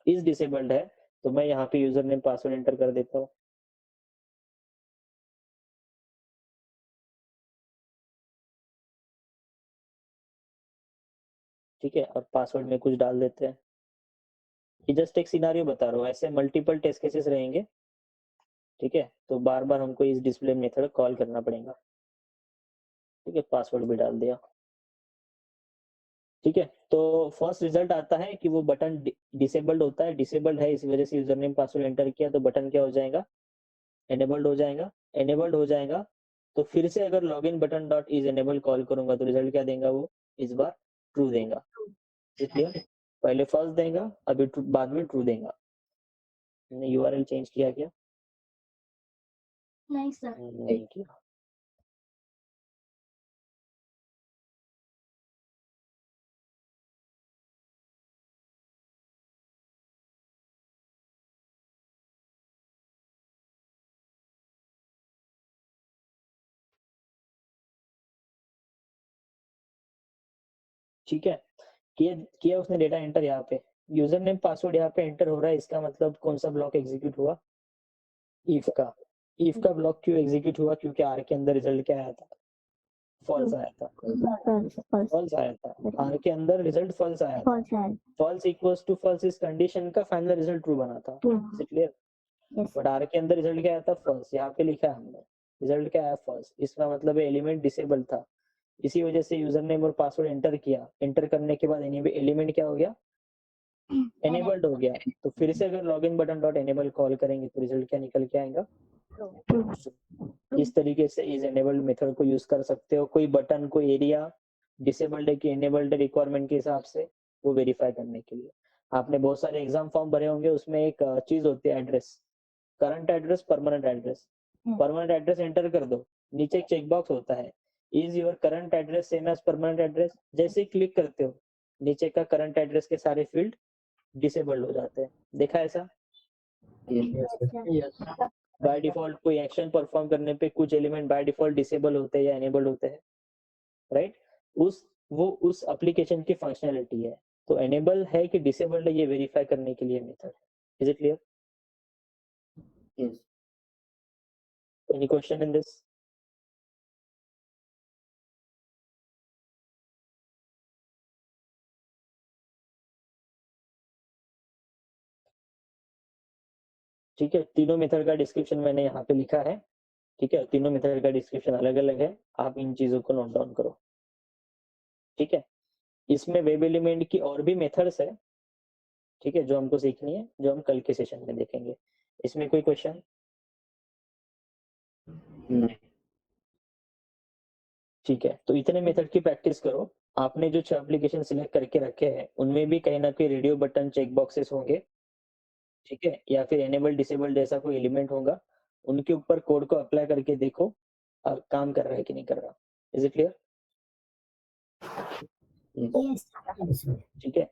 Is disabled है तो मैं यहाँ पे यूजर नेम पासवर्ड एंटर कर देता हूँ, ठीक है, और पासवर्ड में कुछ डाल देते हैं। ये जस्ट एक सिनारियो बता रहा हूँ, ऐसे मल्टीपल टेस्ट केसेस रहेंगे, ठीक है। तो बार बार हमको इस डिस्प्ले मेथड कॉल करना पड़ेगा, ठीक है। पासवर्ड भी डाल दिया, ठीक है। तो फर्स्ट रिजल्ट आता है कि वो बटन डिसेबल्ड होता है, डिसेबल्ड है इस वजह से यूजर नेम पासवर्ड एंटर किया तो बटन क्या हो जाएगा, एनेबल्ड हो जाएगा। एनेबल्ड हो जाएगा तो फिर से अगर login button dot is enable call करूंगा तो रिजल्ट क्या देगा, वो इस बार ट्रू देगा, क्लियर। पहले फॉल्स देगा, अभी बाद में ट्रू देगा। मैंने यूआरएल चेंज किया क्या? नहीं सर, नहीं किया। ठीक है, किया उसने डेटा एंटर, यहाँ पे यूजर नेम पासवर्ड यहाँ पे एंटर हो रहा है, इसका मतलब कौन सा ब्लॉक एग्जीक्यूट हुआ, इफ का। इफ का ब्लॉक क्यों एग्जीक्यूट हुआ, क्योंकि आर के अंदर रिजल्ट क्या आया था, फॉल्स आया था, फॉल्स आया था। आर के अंदर रिजल्ट फॉल्स आया था, फॉल्स इक्वल्स टू फॉल्स इस कंडीशन का फाइनल रिजल्ट ट्रू बना था, क्लियर। बट आर के अंदर रिजल्ट क्या आया था, फॉल्स। यहाँ पे लिखा है हमने रिजल्ट क्या आया, फॉल्स, इसका मतलब एलिमेंट डिसेबल था। इसी वजह से यूजर नेम और पासवर्ड एंटर किया, एंटर करने के बाद एलिमेंट क्या हो गया, एनेबल्ड हो गया। तो फिर से अगर login button dot enable call करेंगे तो रिजल्ट क्या निकल के आएगा, इस तरीके से इस एनेबल्ड मेथड को यूज कर सकते हो। कोई बटन, कोई एरिया डिसेबल्ड है कि एनेबल्ड है, रिक्वायरमेंट के हिसाब से वो वेरीफाई करने के लिए। आपने बहुत सारे एग्जाम फॉर्म भरे होंगे, उसमें एक चीज होती है address, current address, permanent address. Permanent address enter कर दो, नीचे एक चेकबॉक्स होता है, is your current address same as permanent address. जैसे ही क्लिक करते हो नीचे का करंट एड्रेस के सारे फील्ड डिसेबल्ड हो जाते हैं। देखा ऐसा? बाय डिफॉल्ट कोई एक्शन परफॉर्म करने पे कुछ एलिमेंट बाय डिफॉल्ट डिसेबल होते हैं या एनेबल्ड होते हैं, राइट। वो उस एप्लीकेशन की फंक्शनैलिटी है। तो एनेबल है कि डिसेबल्ड है ये वेरीफाई करने के लिए method. Is it clear? Yes. Any question in this? ठीक है, तीनों मेथड का डिस्क्रिप्शन मैंने यहाँ पे लिखा है, ठीक है। तीनों मेथड का डिस्क्रिप्शन अलग अलग है, आप इन चीजों को नोट डाउन करो, ठीक है। इसमें वेब एलिमेंट की और भी मेथड्स है, ठीक है, जो हमको सीखनी है, जो हम कल के सेशन में देखेंगे। इसमें कोई क्वेश्चन? नहीं। ठीक है, तो इतने मेथड की प्रैक्टिस करो। आपने जो 6 एप्लीकेशन सिलेक्ट करके रखे हैं उनमें भी कहीं ना कहीं रेडियो बटन चेक बॉक्सेस होंगे, ठीक है, या फिर एनेबल डिसेबल जैसा कोई एलिमेंट होगा। उनके ऊपर कोड को अप्लाई करके देखो काम कर रहा है कि नहीं कर रहा। Is it clear? यस ठीक है,